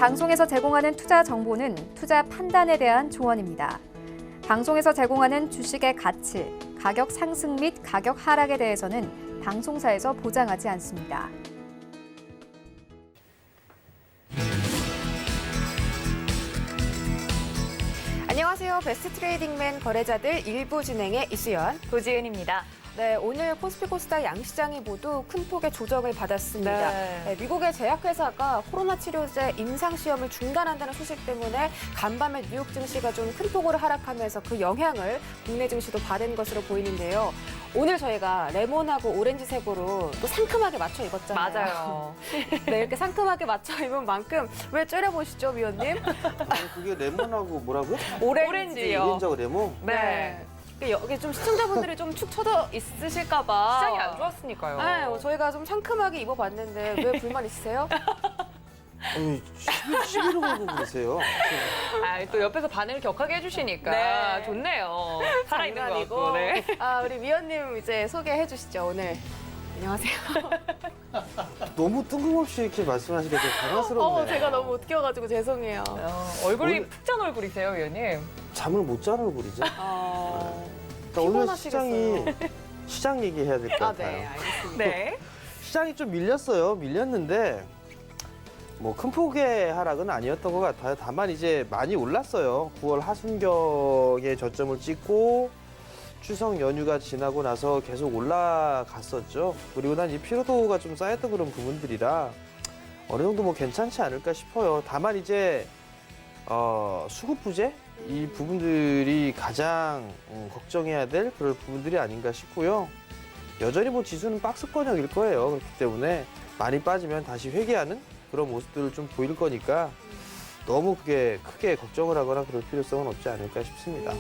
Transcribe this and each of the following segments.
방송에서 제공하는 투자 정보는 투자 판단에 대한 조언입니다. 방송에서 제공하는 주식의 가치, 가격 상승 및 가격 하락에 대해서는 방송사에서 보장하지 않습니다. 안녕하세요. 베스트 트레이딩맨 거래자들 일부 진행의 이수연, 고지은입니다. 네, 오늘 코스피 코스닥 양시장이 모두 큰 폭의 조정을 받았습니다. 네, 미국의 제약회사가 코로나 치료제 임상시험을 중단한다는 소식 때문에 간밤에 뉴욕 증시가 좀 큰 폭으로 하락하면서 그 영향을 국내 증시도 받은 것으로 보이는데요. 오늘 저희가 레몬하고 오렌지색으로 또 상큼하게 맞춰 입었잖아요. 맞아요. 네, 이렇게 상큼하게 맞춰 입은 만큼 왜 째려보시죠, 위원님? 그게 레몬하고 뭐라고요? 오렌지요. 오렌지하고 레몬? 네. 여기 좀 시청자분들이 좀 축 처져 있으실까봐 시장이 안 좋았으니까요. 네, 저희가 좀 상큼하게 입어봤는데 왜 불만 있으세요? 아니, 시비를 걸고 그러세요. 아, 또 옆에서 반응을 격하게 해주시니까 네. 좋네요. 살아있는 것 장난이고. 같고. 네. 아, 우리 위원님 이제 소개해 주시죠, 오늘. 안녕하세요. 너무 뜬금없이 이렇게 말씀하시니까 좀 당황스럽네요. 제가 너무 웃겨가지고 죄송해요. 얼굴이 오늘- 푹 잔 얼굴이세요, 위원님. 잠을 못 자는 얼굴이죠. 오늘 피곤하시겠어요. 시장 얘기해야 될 것 아, 같아요. 네, 알겠습니다. 네. 시장이 좀 밀렸어요. 밀렸는데 뭐 큰 폭의 하락은 아니었던 것 같아요. 다만 이제 많이 올랐어요. 9월 하순경에 저점을 찍고 추석 연휴가 지나고 나서 계속 올라갔었죠. 그리고 난 이 피로도가 좀 쌓였던 그런 부분들이라 어느 정도 뭐 괜찮지 않을까 싶어요. 다만 이제 수급 부재 이 부분들이 가장 걱정해야 될 그런 부분들이 아닌가 싶고요. 여전히 뭐 지수는 박스권형일 거예요. 그렇기 때문에 많이 빠지면 다시 회귀하는 그런 모습들을 좀 보일 거니까 너무 그게 크게 걱정을 하거나 그럴 필요성은 없지 않을까 싶습니다.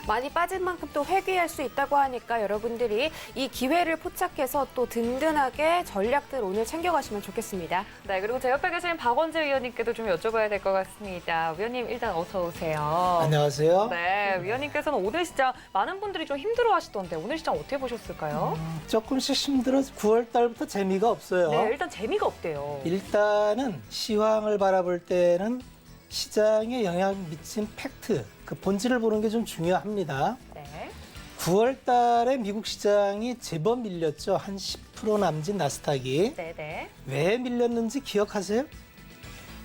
많이 빠진 만큼 또 회귀할 수 있다고 하니까 여러분들이 이 기회를 포착해서 또 든든하게 전략들 오늘 챙겨가시면 좋겠습니다. 네, 그리고 제 옆에 계신 박원재 위원님께도 좀 여쭤봐야 될 것 같습니다. 위원님, 일단 어서 오세요. 안녕하세요. 네, 위원님께서는 오늘 시장 많은 분들이 좀 힘들어 하시던데 오늘 시장 어떻게 보셨을까요? 조금씩 힘들어서 9월 달부터 재미가 없어요. 네, 일단 재미가 없대요. 일단은 시황을 바라볼 때는 시장에 영향 미친 팩트, 그 본질을 보는 게 좀 중요합니다. 네. 9월 달에 미국 시장이 제법 밀렸죠. 한 10% 남짓 나스닥이. 네네. 왜 밀렸는지 기억하세요?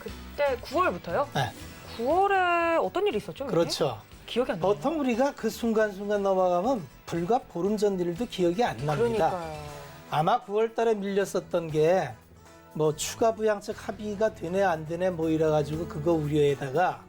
그때 9월부터요? 네. 9월에 어떤 일이 있었죠? 위원님? 그렇죠. 기억이 안 나요. 보통 우리가 그 순간순간 넘어가면 불과 보름 전 일도 기억이 안 납니다. 그러니까요. 아마 9월 달에 밀렸었던 게 뭐 추가 부양책 합의가 되네 안 되네 뭐 이래가지고 그거 우려에다가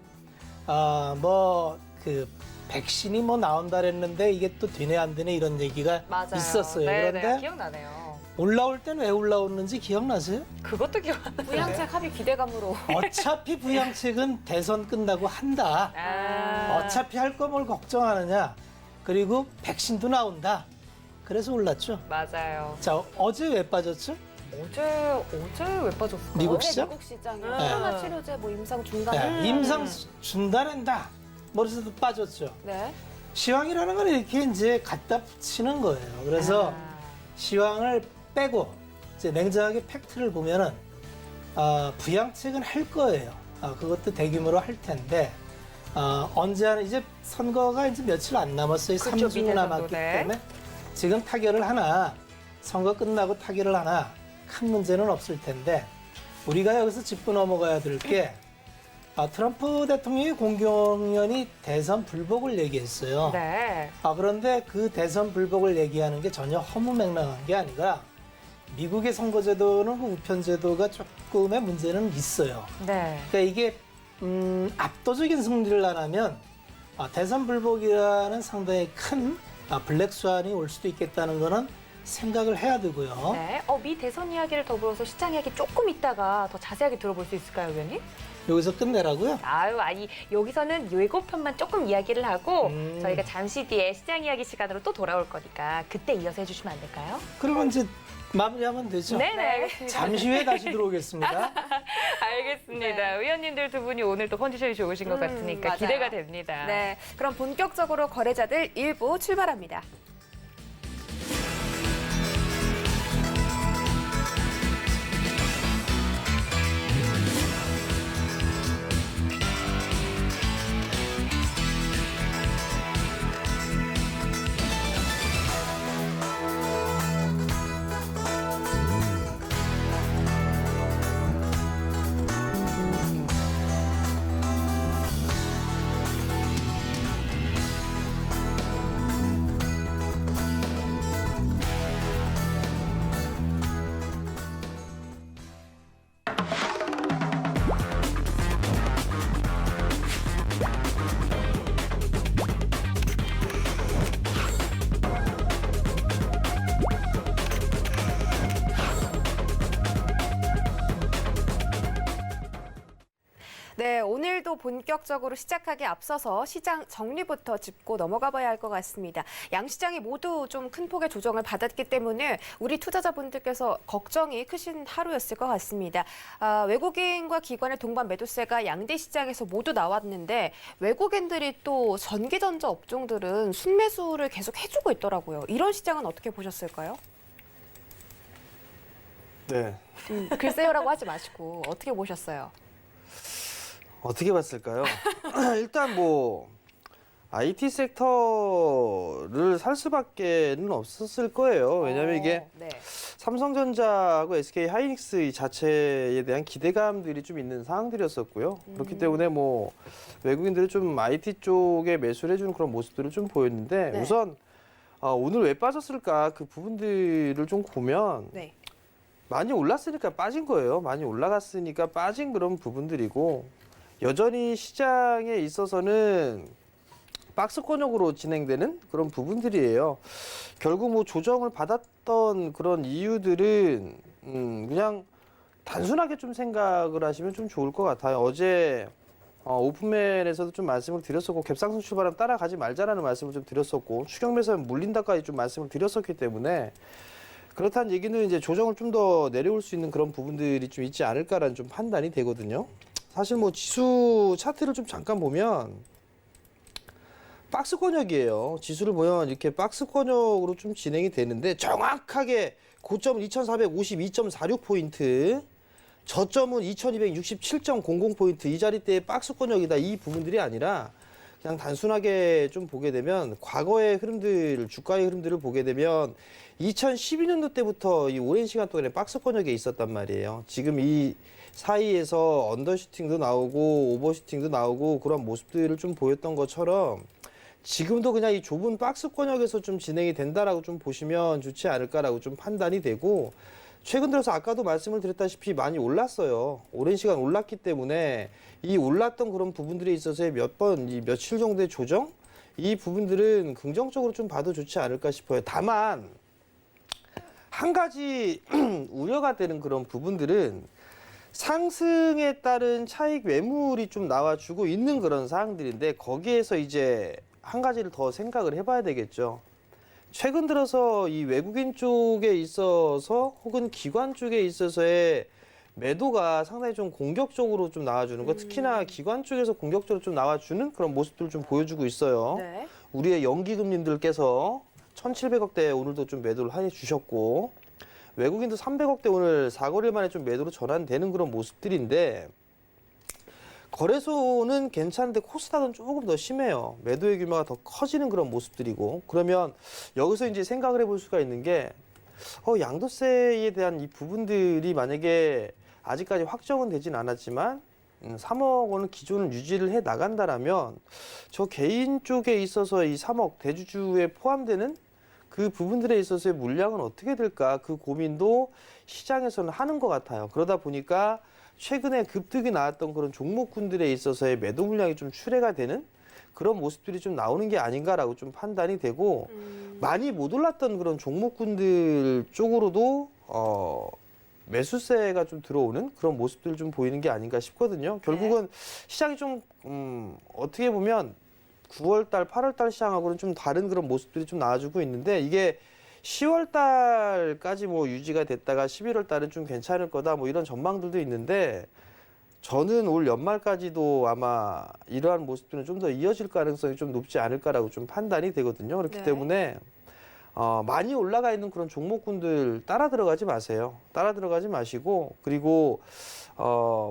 뭐 그 백신이 뭐 나온다 그랬는데 이게 또 되네 안 되네 이런 얘기가 맞아요. 있었어요. 네네, 그런데 기억나네요. 올라올 땐 왜 올라오는지 기억나세요? 그것도 기억 안 나요. 부양책 합의 기대감으로. 어차피 부양책은 대선 끝나고 한다. 어차피 할 거 뭘 걱정하느냐. 그리고 백신도 나온다. 그래서 올랐죠. 맞아요. 자, 어제 왜 빠졌죠? 어제 왜 빠졌을까요? 미국 시장? 미국 시장이 네. 코로나 치료제 뭐 임상 중단. 네, 임상 중단한다. 머리에서도 빠졌죠. 네. 시황이라는 건 이렇게 이제 갖다 붙이는 거예요. 그래서 시황을 빼고 이제 냉정하게 팩트를 보면은 부양책은 할 거예요. 그것도 대규모로 할 텐데 언제 하는 이제 선거가 이제 며칠 안 남았어요. 그렇죠, 3주 미내 남았기 정도, 네. 때문에 지금 타결을 하나 선거 끝나고 타결을 하나 큰 문제는 없을 텐데 우리가 여기서 짚고 넘어가야 될 게 트럼프 대통령이 공공연히 대선 불복을 얘기했어요. 네. 그런데 그 대선 불복을 얘기하는 게 전혀 허무맹랑한 게 아니라 미국의 선거제도는 그 우편제도가 조금의 문제는 있어요. 네. 그러니까 이게 압도적인 승리를 안 하면 대선 불복이라는 상당히 큰 블랙스완이 올 수도 있겠다는 거는 생각을 해야 되고요. 네. 미 대선 이야기를 더불어서 시장 이야기 조금 있다가 더 자세하게 들어볼 수 있을까요, 위원님? 여기서 끝내라고요? 아니 여기서는 예고편만 조금 이야기를 하고 네. 저희가 잠시 뒤에 시장 이야기 시간으로 또 돌아올 거니까 그때 이어서 해주시면 안 될까요? 그러면 이제 마무리하면 되죠. 네네, 알겠습니다. 잠시 후에 다시 들어오겠습니다. 알겠습니다. 의원님들 두 분이 오늘 또 컨디션이 좋으신 것 같으니까 맞아요. 기대가 됩니다. 네. 그럼 본격적으로 거래자들 1부 출발합니다. 네, 오늘도 본격적으로 시작하기에 앞서서 시장 정리부터 짚고 넘어가 봐야 할 것 같습니다. 양 시장이 모두 좀 큰 폭의 조정을 받았기 때문에 우리 투자자분들께서 걱정이 크신 하루였을 것 같습니다. 외국인과 기관의 동반 매도세가 양대 시장에서 모두 나왔는데 외국인들이 또 전기전자 업종들은 순매수를 계속 해주고 있더라고요. 이런 시장은 어떻게 보셨을까요? 네. 글쎄요라고 하지 마시고 어떻게 보셨어요? 어떻게 봤을까요? 일단 뭐 IT 섹터를 살 수밖에는 없었을 거예요. 왜냐하면 이게 네. 삼성전자하고 SK 하이닉스 이 자체에 대한 기대감들이 좀 있는 상황들이었었고요. 그렇기 때문에 뭐 외국인들이 좀 IT 쪽에 매수를 해주는 그런 모습들을 좀 보였는데 네. 우선 오늘 왜 빠졌을까 그 부분들을 좀 보면 네. 많이 올랐으니까 빠진 거예요. 많이 올라갔으니까 빠진 그런 부분들이고 여전히 시장에 있어서는 박스권역으로 진행되는 그런 부분들이에요. 결국 뭐 조정을 받았던 그런 이유들은 그냥 단순하게 좀 생각을 하시면 좀 좋을 것 같아요. 어제 오픈맨에서도 좀 말씀을 드렸었고 갭상승 출발하면 따라가지 말자라는 말씀을 좀 드렸었고 추격 매수하면 물린다까지 좀 말씀을 드렸었기 때문에 그렇다는 얘기는 이제 조정을 좀 더 내려올 수 있는 그런 부분들이 좀 있지 않을까라는 좀 판단이 되거든요. 사실 뭐 지수 차트를 좀 잠깐 보면 박스권역이에요. 지수를 보면 이렇게 박스권역으로 좀 진행이 되는데 정확하게 고점은 2452.46포인트, 저점은 2267.00포인트 이 자리대의 박스권역이다. 이 부분들이 아니라 그냥 단순하게 좀 보게 되면 과거의 흐름들, 주가의 흐름들을 보게 되면 2012년도 때부터 이 오랜 시간 동안에 박스권역에 있었단 말이에요. 지금 이 사이에서 언더슈팅도 나오고 오버슈팅도 나오고 그런 모습들을 좀 보였던 것처럼 지금도 그냥 이 좁은 박스권역에서 좀 진행이 된다라고 좀 보시면 좋지 않을까라고 좀 판단이 되고 최근 들어서 아까도 말씀을 드렸다시피 많이 올랐어요. 오랜 시간 올랐기 때문에 이 올랐던 그런 부분들에 있어서의 이 며칠 정도의 조정? 이 부분들은 긍정적으로 좀 봐도 좋지 않을까 싶어요. 다만 한 가지 우려가 되는 그런 부분들은 상승에 따른 차익 매물이 좀 나와주고 있는 그런 사항들인데 거기에서 이제 한 가지를 더 생각을 해봐야 되겠죠. 최근 들어서 이 외국인 쪽에 있어서 혹은 기관 쪽에 있어서의 매도가 상당히 좀 공격적으로 좀 나와주는 거, 특히나 기관 쪽에서 공격적으로 좀 나와주는 그런 모습들을 좀 보여주고 있어요. 네. 우리의 연기금님들께서 1,700억대 오늘도 좀 매도를 해 주셨고 외국인도 300억대 오늘 4거래일 만에 좀 매도로 전환되는 그런 모습들인데 거래소는 괜찮은데 코스닥은 조금 더 심해요. 매도의 규모가 더 커지는 그런 모습들이고 그러면 여기서 이제 생각을 해볼 수가 있는 게 양도세에 대한 이 부분들이 만약에 아직까지 확정은 되진 않았지만 3억 원은 기존을 유지를 해 나간다라면 저 개인 쪽에 있어서 이 3억 대주주에 포함되는 그 부분들에 있어서의 물량은 어떻게 될까 그 고민도 시장에서는 하는 것 같아요. 그러다 보니까 최근에 급등이 나왔던 그런 종목군들에 있어서의 매도 물량이 좀 출회가 되는 그런 모습들이 좀 나오는 게 아닌가라고 좀 판단이 되고 많이 못 올랐던 그런 종목군들 쪽으로도 매수세가 좀 들어오는 그런 모습들을 좀 보이는 게 아닌가 싶거든요. 결국은 시장이 좀 어떻게 보면 9월달, 8월달 시장하고는 좀 다른 그런 모습들이 좀 나와주고 있는데 이게 10월달까지 뭐 유지가 됐다가 11월달은 좀 괜찮을 거다 뭐 이런 전망들도 있는데 저는 올 연말까지도 아마 이러한 모습들은 좀 더 이어질 가능성이 좀 높지 않을까라고 좀 판단이 되거든요. 그렇기 네. 때문에 많이 올라가 있는 그런 종목군들 따라 들어가지 마세요. 따라 들어가지 마시고 그리고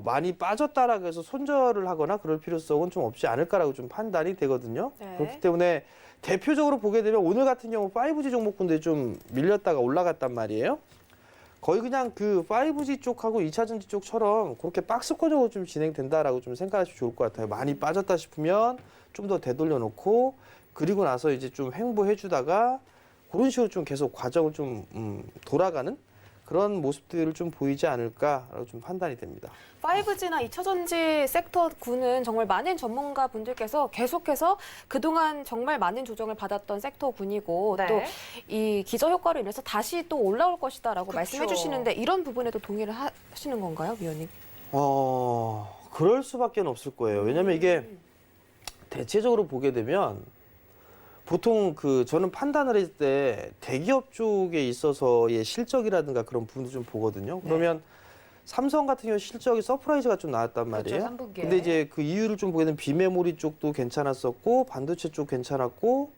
많이 빠졌다라고 해서 손절을 하거나 그럴 필요성은 좀 없지 않을까라고 좀 판단이 되거든요. 네. 그렇기 때문에 대표적으로 보게 되면 오늘 같은 경우 5G 종목군들이 좀 밀렸다가 올라갔단 말이에요. 거의 그냥 그 5G 쪽하고 2차전지 쪽처럼 그렇게 박스권으로 좀 진행된다라고 좀 생각하시면 좋을 것 같아요. 많이 빠졌다 싶으면 좀 더 되돌려 놓고 그리고 나서 이제 좀 횡보해 주다가 그런 식으로 좀 계속 과정을 좀 돌아가는 그런 모습들을 좀 보이지 않을까라고 좀 판단이 됩니다. 5G나 2차전지 섹터군은 정말 많은 전문가분들께서 계속해서 그동안 정말 많은 조정을 받았던 섹터군이고 네. 또 이 기저효과로 인해서 다시 또 올라올 것이다라고 그쵸. 말씀해 주시는데 이런 부분에도 동의를 하시는 건가요, 위원님? 그럴 수밖에 없을 거예요. 왜냐하면 이게 대체적으로 보게 되면 보통 저는 판단을 할 때 대기업 쪽에 있어서의 실적이라든가 그런 부분도 좀 보거든요. 그러면 삼성 같은 경우 실적이 서프라이즈가 좀 나왔단 말이에요. 그렇죠, 3분기에. 근데 이제 그 이유를 좀 보게 되면 비메모리 쪽도 괜찮았었고 반도체 쪽 괜찮았고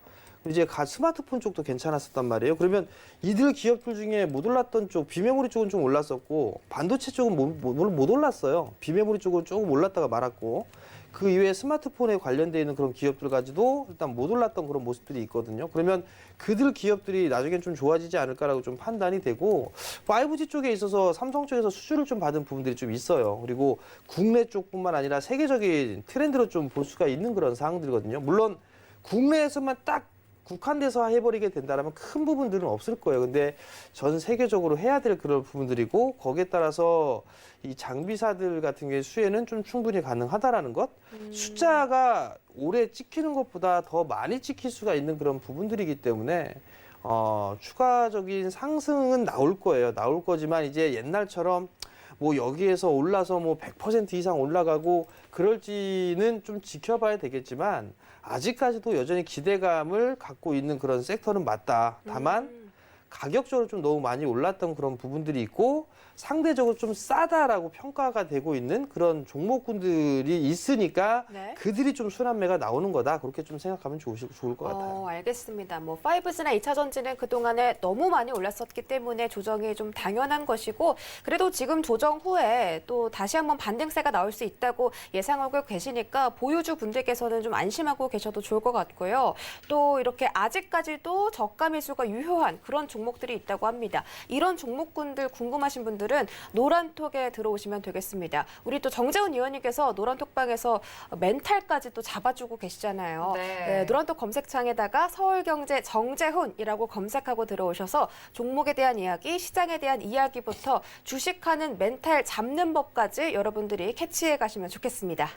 이제 스마트폰 쪽도 괜찮았었단 말이에요. 그러면 이들 기업들 중에 못 올랐던 쪽 비메모리 쪽은 좀 올랐었고 반도체 쪽은 못 올랐어요. 비메모리 쪽은 조금 올랐다가 말았고 그 이외에 스마트폰에 관련돼 있는 그런 기업들까지도 일단 못 올랐던 그런 모습들이 있거든요. 그러면 그들 기업들이 나중엔 좀 좋아지지 않을까라고 좀 판단이 되고 5G 쪽에 있어서 삼성 쪽에서 수주를 좀 받은 부분들이 좀 있어요. 그리고 국내 쪽뿐만 아니라 세계적인 트렌드로 좀 볼 수가 있는 그런 사항들이거든요. 물론 국내에서만 딱 국한돼서 해버리게 된다면 큰 부분들은 없을 거예요. 근데 전 세계적으로 해야 될 그런 부분들이고 거기에 따라서 이 장비사들 같은 경우에 수혜는 좀 충분히 가능하다라는 것. 숫자가 올해 찍히는 것보다 더 많이 찍힐 수가 있는 그런 부분들이기 때문에 추가적인 상승은 나올 거예요. 나올 거지만 이제 옛날처럼 뭐 여기에서 올라서 뭐 100% 이상 올라가고 그럴지는 좀 지켜봐야 되겠지만 아직까지도 여전히 기대감을 갖고 있는 그런 섹터는 맞다. 다만 가격적으로 좀 너무 많이 올랐던 그런 부분들이 있고 상대적으로 좀 싸다라고 평가가 되고 있는 그런 종목군들이 있으니까 네. 그들이 좀 순환매가 나오는 거다. 그렇게 좀 생각하면 좋을 것 같아요. 알겠습니다. 뭐 5G나 2차 전지는 그동안에 너무 많이 올랐었기 때문에 조정이 좀 당연한 것이고 그래도 지금 조정 후에 또 다시 한번 반등세가 나올 수 있다고 예상하고 계시니까 보유주 분들께서는 좀 안심하고 계셔도 좋을 것 같고요. 또 이렇게 아직까지도 저가 매수가 유효한 그런 종목들이 있다고 합니다. 이런 종목군들 궁금하신 분들은 노란톡에 들어오시면 되겠습니다. 우리 또 정재훈 의원님께서 노란톡방에서 멘탈까지 또 잡아주고 계시잖아요. 네. 노란톡 검색창에다가 서울경제 정재훈이라고 검색하고 들어오셔서 종목에 대한 이야기, 시장에 대한 이야기부터 주식하는 멘탈 잡는 법까지 여러분들이 캐치해 가시면 좋겠습니다.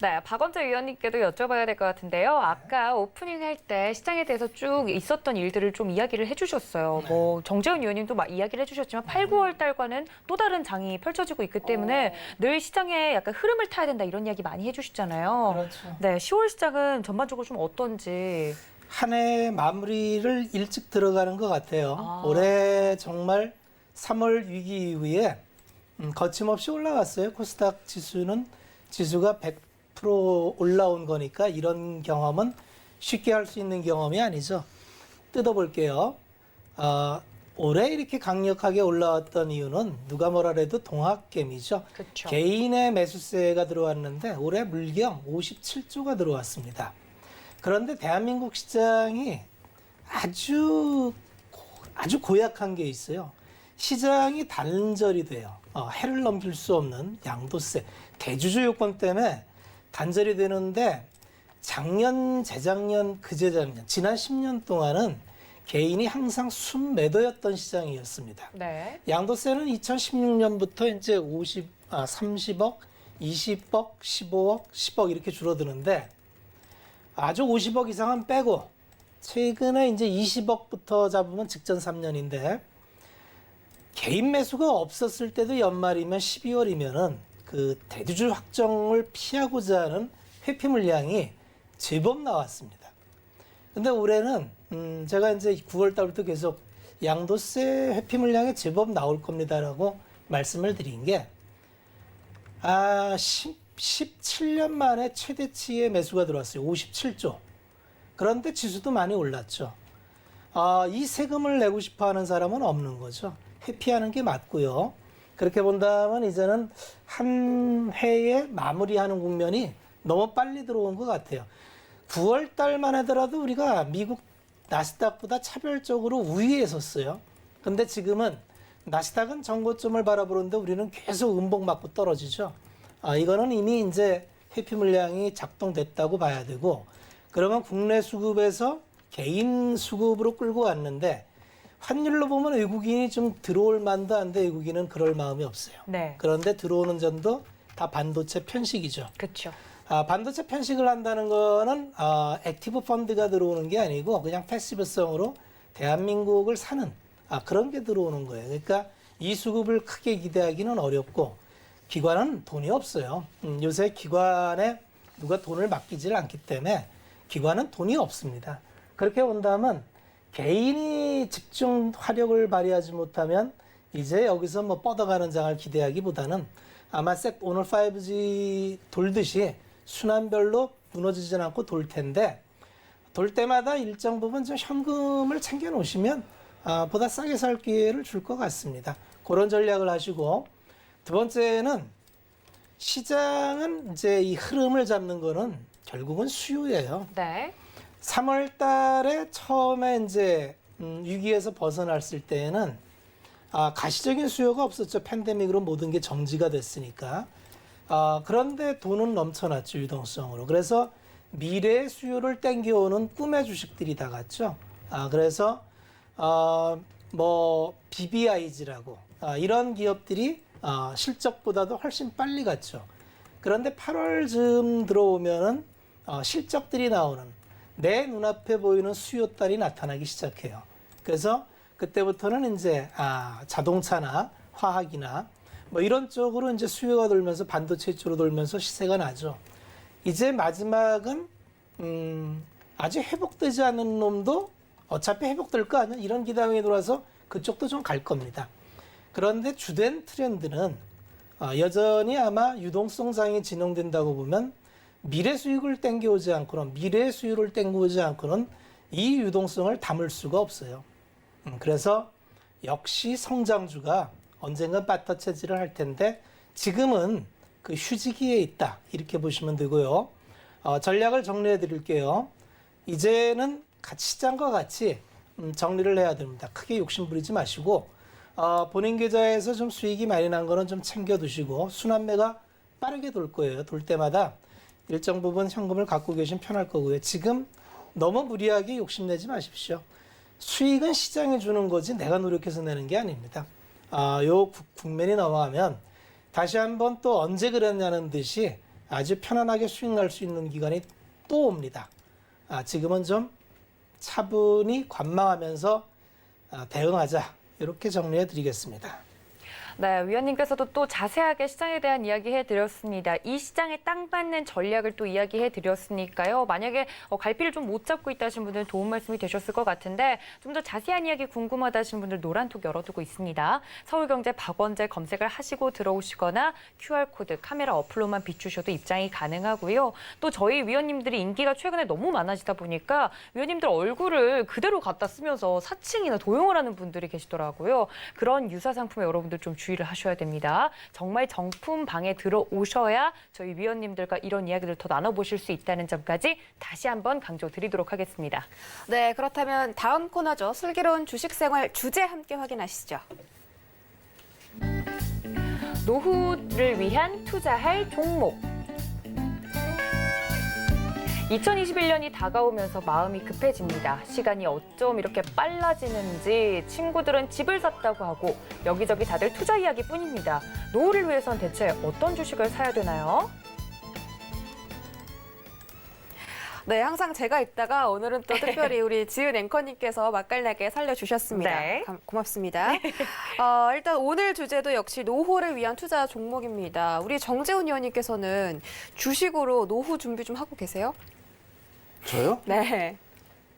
네, 박원재 위원님께도 여쭤봐야 될 것 같은데요. 아까 오프닝 할 때 시장에 대해서 쭉 있었던 일들을 좀 이야기를 해주셨어요. 뭐 정재훈 위원님도 이야기를 해주셨지만 8, 9월 달과는 또 다른 장이 펼쳐지고 있기 때문에 늘 시장에 약간 흐름을 타야 된다 이런 이야기 많이 해주시잖아요. 그렇죠. 네, 10월 시장은 전반적으로 좀 어떤지. 한 해 마무리를 일찍 들어가는 것 같아요. 올해 정말 3월 위기 이후에 거침없이 올라갔어요. 코스닥 지수가 100% 올라온 거니까 이런 경험은 쉽게 할 수 있는 경험이 아니죠. 뜯어볼게요. 올해 이렇게 강력하게 올라왔던 이유는 누가 뭐라 해도 동학개미죠. 그렇죠. 개인의 매수세가 들어왔는데 올해 물경 57조가 들어왔습니다. 그런데 대한민국 시장이 아주 고약한 게 있어요. 시장이 단절이 돼요. 해를 넘길 수 없는 양도세, 대주주 요건 때문에 단절이 되는데 작년, 재작년, 그재작년, 지난 10년 동안은 개인이 항상 순매도였던 시장이었습니다. 네. 양도세는 2016년부터 이제 30억, 20억, 15억, 10억 이렇게 줄어드는데 아주 50억 이상은 빼고 최근에 이제 20억부터 잡으면 직전 3년인데 개인 매수가 없었을 때도 연말이면 12월이면은 그 대주주 확정을 피하고자 하는 회피 물량이 제법 나왔습니다. 근데 올해는 제가 이제 9월 달부터 계속 양도세 회피 물량이 제법 나올 겁니다라고 말씀을 드린 게 17년 만에 최대치의 매수가 들어왔어요. 57조. 그런데 지수도 많이 올랐죠. 이 세금을 내고 싶어 하는 사람은 없는 거죠. 회피하는 게 맞고요. 그렇게 본다면 이제는 한 해에 마무리하는 국면이 너무 빨리 들어온 것 같아요. 9월 달만 하더라도 우리가 미국 나스닥보다 차별적으로 우위에 섰어요. 근데 지금은 나스닥은 전고점을 바라보는데 우리는 계속 음봉 맞고 떨어지죠. 이거는 이미 이제 회피 물량이 작동됐다고 봐야 되고, 그러면 국내 수급에서 개인 수급으로 끌고 왔는데 환율로 보면 외국인이 좀 들어올 만도 한데 외국인은 그럴 마음이 없어요. 네. 그런데 들어오는 점도 다 반도체 편식이죠. 그렇죠. 반도체 편식을 한다는 거는 액티브 펀드가 들어오는 게 아니고 그냥 패시브성으로 대한민국을 사는 그런 게 들어오는 거예요. 그러니까 이 수급을 크게 기대하기는 어렵고 기관은 돈이 없어요. 요새 기관에 누가 돈을 맡기질 않기 때문에 기관은 돈이 없습니다. 그렇게 본다면 개인이 집중 화력을 발휘하지 못하면 이제 여기서 뭐 뻗어가는 장을 기대하기보다는 아마 오늘 5G 돌듯이 순환별로 무너지진 않고 돌 텐데 돌 때마다 일정 부분 좀 현금을 챙겨 놓으시면 보다 싸게 살 기회를 줄 것 같습니다. 그런 전략을 하시고 두 번째는 시장은 이제 이 흐름을 잡는 거는 결국은 수요예요. 네. 3월 달에 처음에 이제 위기에서 벗어났을 때에는 가시적인 수요가 없었죠. 팬데믹으로 모든 게 정지가 됐으니까. 그런데 돈은 넘쳐났죠. 유동성으로. 그래서 미래의 수요를 땡겨오는 꿈의 주식들이 다 갔죠. 그래서 뭐 BBIG라고 이런 기업들이 실적보다도 훨씬 빨리 갔죠. 그런데 8월쯤 들어오면은 실적들이 나오는 내 눈앞에 보이는 수요달이 나타나기 시작해요. 그래서 그때부터는 이제 자동차나 화학이나 뭐 이런 쪽으로 이제 수요가 돌면서 반도체 쪽으로 돌면서 시세가 나죠. 이제 마지막은 아직 회복되지 않은 놈도 어차피 회복될 거 아니야? 이런 기대감이 돌아서 그쪽도 좀 갈 겁니다. 그런데 주된 트렌드는 여전히 아마 유동성 장이 진행된다고 보면 미래 수익을 땡겨오지 않고는 미래 수요를 땡겨오지 않고는 이 유동성을 담을 수가 없어요. 그래서 역시 성장주가 언젠가 바터 차지를 할 텐데 지금은 그 휴지기에 있다 이렇게 보시면 되고요. 전략을 정리해 드릴게요. 이제는 시장과 같이 정리를 해야 됩니다. 크게 욕심 부리지 마시고 본인 계좌에서 좀 수익이 많이 난 거는 좀 챙겨 두시고 순환매가 빠르게 돌 거예요. 돌 때마다 일정 부분 현금을 갖고 계시면 편할 거고요. 지금 너무 무리하게 욕심내지 마십시오. 수익은 시장이 주는 거지 내가 노력해서 내는 게 아닙니다. 요 국면이 넘어가면 다시 한번 또 언제 그랬냐는 듯이 아주 편안하게 수익 날 수 있는 기간이 또 옵니다. 지금은 좀 차분히 관망하면서 대응하자. 이렇게 정리해 드리겠습니다. 네, 위원님께서도 또 자세하게 시장에 대한 이야기 해드렸습니다. 이 시장에 딱 맞는 전략을 또 이야기해드렸으니까요. 만약에 갈피를 좀 못 잡고 있다 하신 분들은 도움 말씀이 되셨을 것 같은데 좀 더 자세한 이야기 궁금하다 하신 분들 노란톡 열어두고 있습니다. 서울경제 박원재 검색을 하시고 들어오시거나 QR코드 카메라 어플로만 비추셔도 입장이 가능하고요. 또 저희 위원님들이 인기가 최근에 너무 많아지다 보니까 위원님들 얼굴을 그대로 갖다 쓰면서 사칭이나 도용을 하는 분들이 계시더라고요. 그런 유사 상품에 여러분들 좀 주의를 하셔야 됩니다. 정말 정품 방에 들어오셔야 저희 위원님들과 이런 이야기를 더 나눠보실 수 있다는 점까지 다시 한번 강조드리도록 하겠습니다. 네, 그렇다면 다음 코너죠. 슬기로운 주식생활 주제 함께 확인하시죠. 노후를 위한 투자할 종목. 2021년이 다가오면서 마음이 급해집니다. 시간이 어쩜 이렇게 빨라지는지 친구들은 집을 샀다고 하고 여기저기 다들 투자 이야기뿐입니다. 노후를 위해선 대체 어떤 주식을 사야 되나요? 네, 항상 제가 있다가 오늘은 또 특별히 우리 지은 앵커님께서 맛깔나게 살려주셨습니다. 네. 고맙습니다. 일단 오늘 주제도 역시 노후를 위한 투자 종목입니다. 우리 정재훈 의원님께서는 주식으로 노후 준비 좀 하고 계세요? 저요? 네.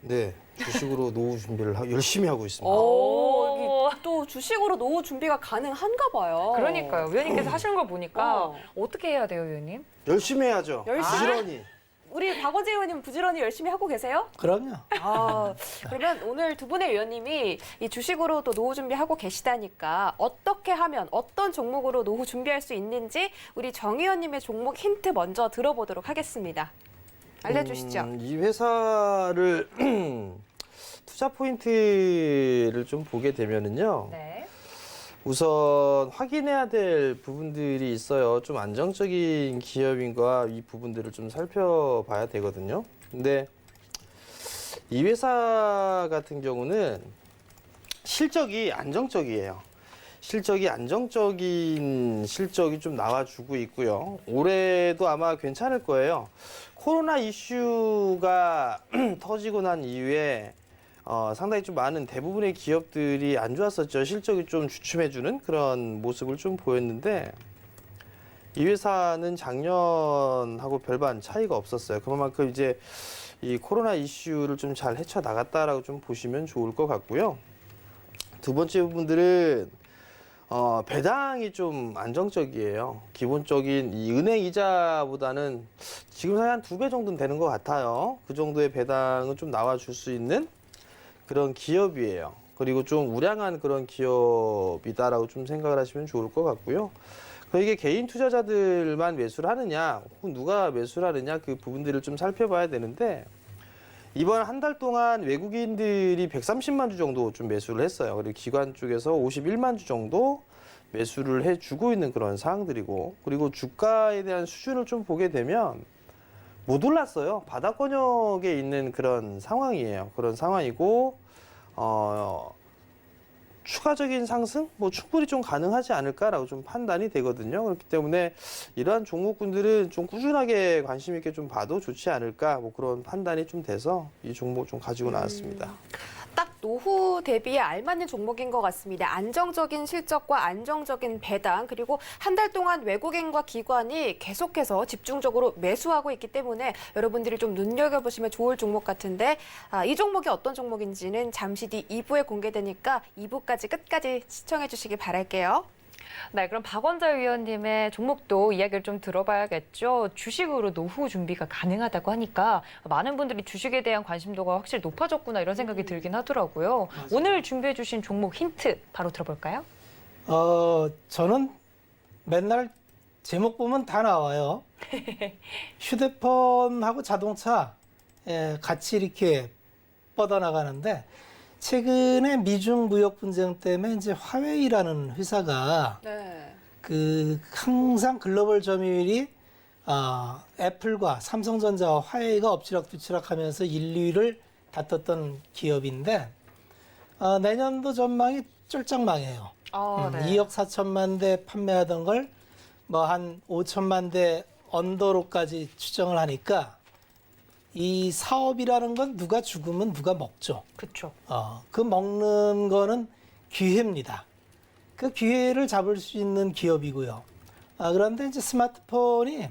네, 주식으로 노후 준비를 열심히 하고 있습니다. 오, 여기 또 주식으로 노후 준비가 가능한가 봐요. 그러니까요. 위원님께서 하시는 걸 보니까 어. 어떻게 해야 돼요, 위원님? 열심히 해야죠. 열심히? 부지런히. 우리 박원재 의원님 부지런히 열심히 하고 계세요? 그럼요. 그러면 오늘 두 분의 의원님이 이 주식으로 또 노후 준비하고 계시다니까 어떻게 하면 어떤 종목으로 노후 준비할 수 있는지 우리 정 의원님의 종목 힌트 먼저 들어보도록 하겠습니다. 알려주시죠. 이 회사를 투자 포인트를 좀 보게 되면은요. 네. 우선 확인해야 될 부분들이 있어요. 좀 안정적인 기업인가 이 부분들을 좀 살펴봐야 되거든요. 근데 이 회사 같은 경우는 실적이 안정적이에요. 실적이 안정적인 실적이 좀 나와주고 있고요. 올해도 아마 괜찮을 거예요. 코로나 이슈가 터지고 난 이후에 상당히 좀 많은 대부분의 기업들이 안 좋았었죠. 실적이 좀 주춤해주는 그런 모습을 좀 보였는데 이 회사는 작년하고 별반 차이가 없었어요. 그만큼 이제 이 코로나 이슈를 좀 잘 헤쳐나갔다라고 좀 보시면 좋을 것 같고요. 두 번째 부분들은 배당이 좀 안정적이에요. 기본적인 이 은행 이자보다는 지금 사이 한 2배 정도는 되는 것 같아요. 그 정도의 배당은 좀 나와줄 수 있는 그런 기업이에요. 그리고 좀 우량한 그런 기업이다라고 좀 생각을 하시면 좋을 것 같고요. 이게 개인 투자자들만 매수를 하느냐, 혹은 누가 매수를 하느냐 그 부분들을 좀 살펴봐야 되는데 이번 한 달 동안 외국인들이 130만 주 정도 좀 매수를 했어요. 그리고 기관 쪽에서 51만 주 정도 매수를 해주고 있는 그런 상황들이고, 그리고 주가에 대한 수준을 좀 보게 되면 못 올랐어요. 바닥권역에 있는 그런 상황이에요. 그런 상황이고 추가적인 상승 뭐 충분히 좀 가능하지 않을까라고 좀 판단이 되거든요. 그렇기 때문에 이러한 종목군들은 좀 꾸준하게 관심 있게 좀 봐도 좋지 않을까 뭐 그런 판단이 좀 돼서 이 종목 좀 가지고 나왔습니다. 딱 노후 대비에 알맞는 종목인 것 같습니다. 안정적인 실적과 안정적인 배당, 그리고 한 달 동안 외국인과 기관이 계속해서 집중적으로 매수하고 있기 때문에 여러분들이 좀 눈여겨보시면 좋을 종목 같은데 이 종목이 어떤 종목인지는 잠시 뒤 2부에 공개되니까 2부까지 끝까지 시청해 주시기 바랄게요. 네, 그럼 박원자 위원님의 종목도 이야기를 좀 들어봐야겠죠. 주식으로 노후 준비가 가능하다고 하니까 많은 분들이 주식에 대한 관심도가 확실히 높아졌구나 이런 생각이 들긴 하더라고요. 맞아요. 오늘 준비해 주신 종목 힌트 바로 들어볼까요? 저는 맨날 제목 보면 다 나와요. 휴대폰하고 자동차 같이 이렇게 뻗어나가는데 최근에 미중 무역 분쟁 때문에 이제 화웨이라는 회사가 네. 항상 글로벌 점유율이 애플과 삼성전자와 화웨이가 엎치락뒤치락하면서 1, 2위를 다퉜던 기업인데 내년도 전망이 쫄짝 망해요. 2억 4천만 대 판매하던 걸 뭐 한 5천만 대 언더로까지 추정을 하니까 이 사업이라는 건 누가 죽으면 누가 먹죠. 그렇죠. 그 먹는 거는 기회입니다. 그 기회를 잡을 수 있는 기업이고요. 그런데 이제 스마트폰이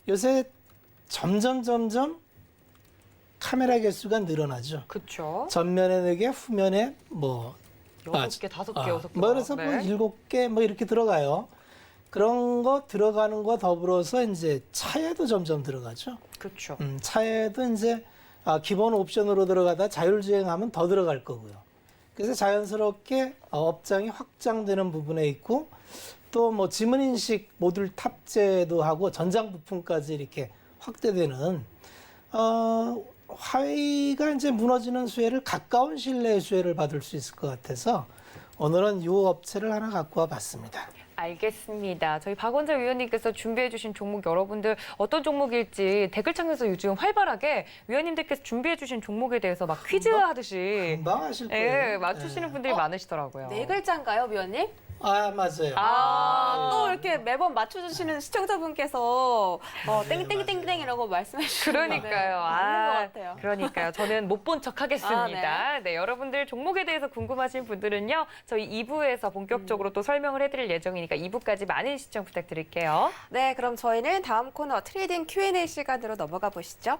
요새 점점 카메라 개수가 늘어나죠. 그렇죠. 전면에 4개, 후면에 뭐 6개, 5개, 6개. 뭐 그래서 뭐 7개 뭐 이렇게 들어가요. 그런 거 들어가는 거 더불어서 이제 차에도 점점 들어가죠. 그렇죠. 차에도 이제 기본 옵션으로 들어가다 자율주행하면 더 들어갈 거고요. 그래서 자연스럽게 업장이 확장되는 부분에 있고 또 뭐 지문인식 모듈 탑재도 하고 전장 부품까지 이렇게 확대되는 화웨이가 이제 무너지는 수혜를 가까운 신뢰의 수혜를 받을 수 있을 것 같아서 오늘은 이 업체를 하나 갖고 와봤습니다. 알겠습니다. 저희 박원자 위원님께서 준비해 주신 종목 여러분들 어떤 종목일지 댓글창에서 요즘 활발하게 위원님들께서 준비해 주신 종목에 대해서 막 퀴즈 하듯이 금방 하실 거예요. 맞추시는 분들이 많으시더라고요. 네 글자인가요, 위원님? 맞아요. 또 이렇게 매번 맞춰주시는 시청자분께서 땡땡땡땡이라고 말씀해 주시는 그러니까요. 맞는 것 같아요. 그러니까요. 저는 못 본 척 하겠습니다. 네, 여러분들 종목에 대해서 궁금하신 분들은요. 저희 2부에서 본격적으로 또 설명을 해드릴 예정이니까 2부까지 많은 시청 부탁드릴게요. 네, 그럼 저희는 다음 코너 트레이딩 Q&A 시간으로 넘어가 보시죠.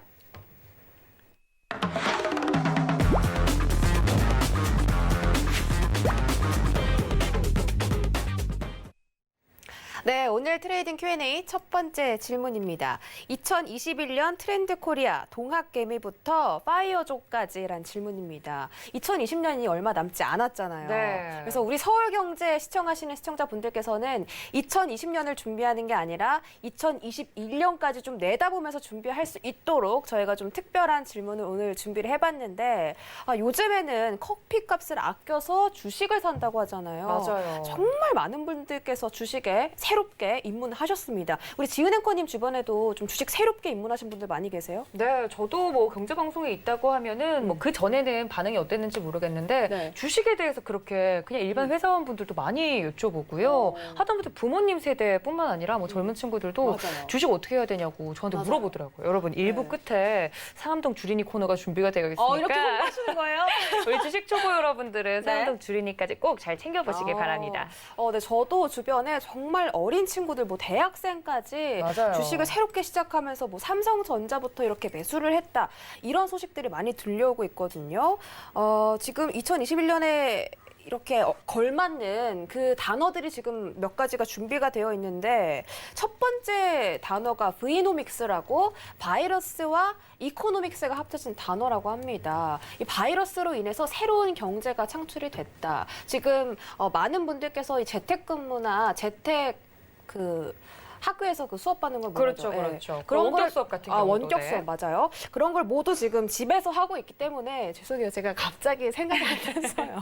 네, 오늘 트레이딩 Q&A 첫 번째 질문입니다. 2021년 트렌드 코리아 동학개미부터 파이어족까지란 질문입니다. 2020년이 얼마 남지 않았잖아요. 네. 그래서 우리 서울경제 시청하시는 시청자분들께서는 2020년을 준비하는 게 아니라 2021년까지 좀 내다보면서 준비할 수 있도록 저희가 좀 특별한 질문을 오늘 준비를 해봤는데 요즘에는 커피값을 아껴서 주식을 산다고 하잖아요. 맞아요. 정말 많은 분들께서 주식에 새롭게 입문하셨습니다. 우리 지은앵커님 주변에도 좀 주식 새롭게 입문하신 분들 많이 계세요? 네, 저도 뭐 경제방송에 있다고 하면은 뭐 그 전에는 반응이 어땠는지 모르겠는데 네. 주식에 대해서 그렇게 그냥 일반 회사원분들도 많이 여쭤보고요. 하다못해 부모님 세대뿐만 아니라 뭐 젊은 친구들도 맞아요. 주식 어떻게 해야 되냐고 저한테 맞아요. 물어보더라고요. 여러분, 일부 네. 끝에 상암동 주린이 코너가 준비가 되어 있으니까 이렇게 홍보하시는 거예요? 우리 주식 초보 여러분들은 네. 상암동 주린이까지 꼭 잘 챙겨보시길 바랍니다. 네, 저도 주변에 정말 어린 친구들, 뭐 대학생까지 맞아요. 주식을 새롭게 시작하면서 뭐 삼성전자부터 이렇게 매수를 했다. 이런 소식들이 많이 들려오고 있거든요. 지금 2021년에 이렇게 걸맞는 그 단어들이 지금 몇 가지가 준비가 되어 있는데 첫 번째 단어가 브이노믹스라고 바이러스와 이코노믹스가 합쳐진 단어라고 합니다. 이 바이러스로 인해서 새로운 경제가 창출이 됐다. 지금 많은 분들께서 이 재택근무나 재택 학교에서 수업받는 걸 그렇죠, 뭐라죠? 예. 그렇죠. 그런 원격 걸- 수업 같은 경우도. 원격 네. 수업 맞아요. 그런 걸 모두 지금 집에서 하고 있기 때문에 죄송해요. 제가 갑자기 생각이 안 났어요.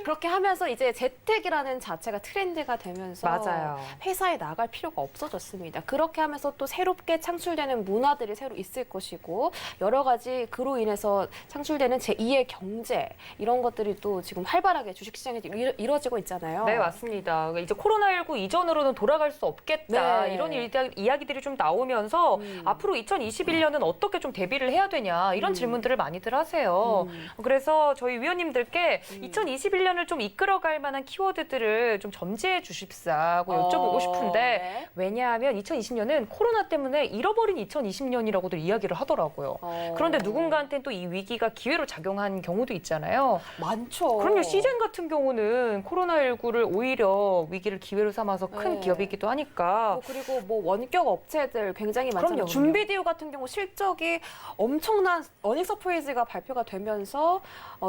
그렇게 하면서 이제 재택이라는 자체가 트렌드가 되면서 맞아요. 회사에 나갈 필요가 없어졌습니다. 그렇게 하면서 또 새롭게 창출되는 문화들이 새로 있을 것이고 여러 가지 그로 인해서 창출되는 제2의 경제 이런 것들이 또 지금 활발하게 주식시장에 이루어지고 있잖아요. 네, 맞습니다. 이제 코로나19 이전으로는 돌아갈 수 없겠다. 네. 이런 이야기들이 좀 나오면서 앞으로 2021년은 어떻게 좀 대비를 해야 되냐 이런 질문들을 많이들 하세요. 그래서 저희 위원님들께 2021년을 좀 이끌어갈 만한 키워드들을 좀 점지해 주십사고 여쭤보고 싶은데 네. 왜냐하면 2020년은 코로나 때문에 잃어버린 2020년이라고도 이야기를 하더라고요. 그런데 누군가한테는 또 이 위기가 기회로 작용한 경우도 있잖아요. 많죠. 그럼요. 시젠 같은 경우는 코로나19를 오히려 위기를 기회로 삼아서 큰 네. 기업이기도 하니까. 그리고 뭐 원격 업체들 굉장히 많잖아요. 그럼요. 준비디오 같은 경우 실적이 엄청난 어닝 서프라이즈가 발표가 되면서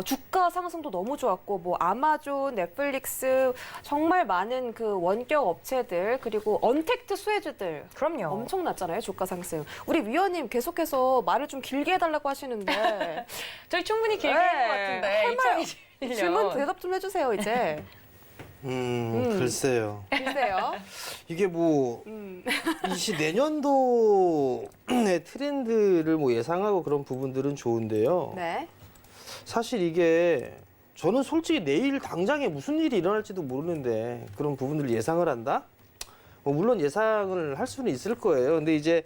주가 상승도 너무 좋았고 뭐 아마존, 넷플릭스 정말 많은 그 원격 업체들 그리고 언택트 수혜주들 그럼요. 엄청났잖아요. 주가 상승. 우리 위원님 계속해서 말을 좀 길게 해달라고 하시는데 저희 충분히 길게 네. 한 것 같은데. 할 말, 2021년. 질문 대답 좀 해주세요 이제. 글쎄요. 글쎄요. 이게 뭐 내년도의 트렌드를 뭐 예상하고 그런 부분들은 좋은데요. 네. 사실 이게 저는 솔직히 내일 당장에 무슨 일이 일어날지도 모르는데 그런 부분들을 예상을 한다? 뭐 물론 예상을 할 수는 있을 거예요. 근데 이제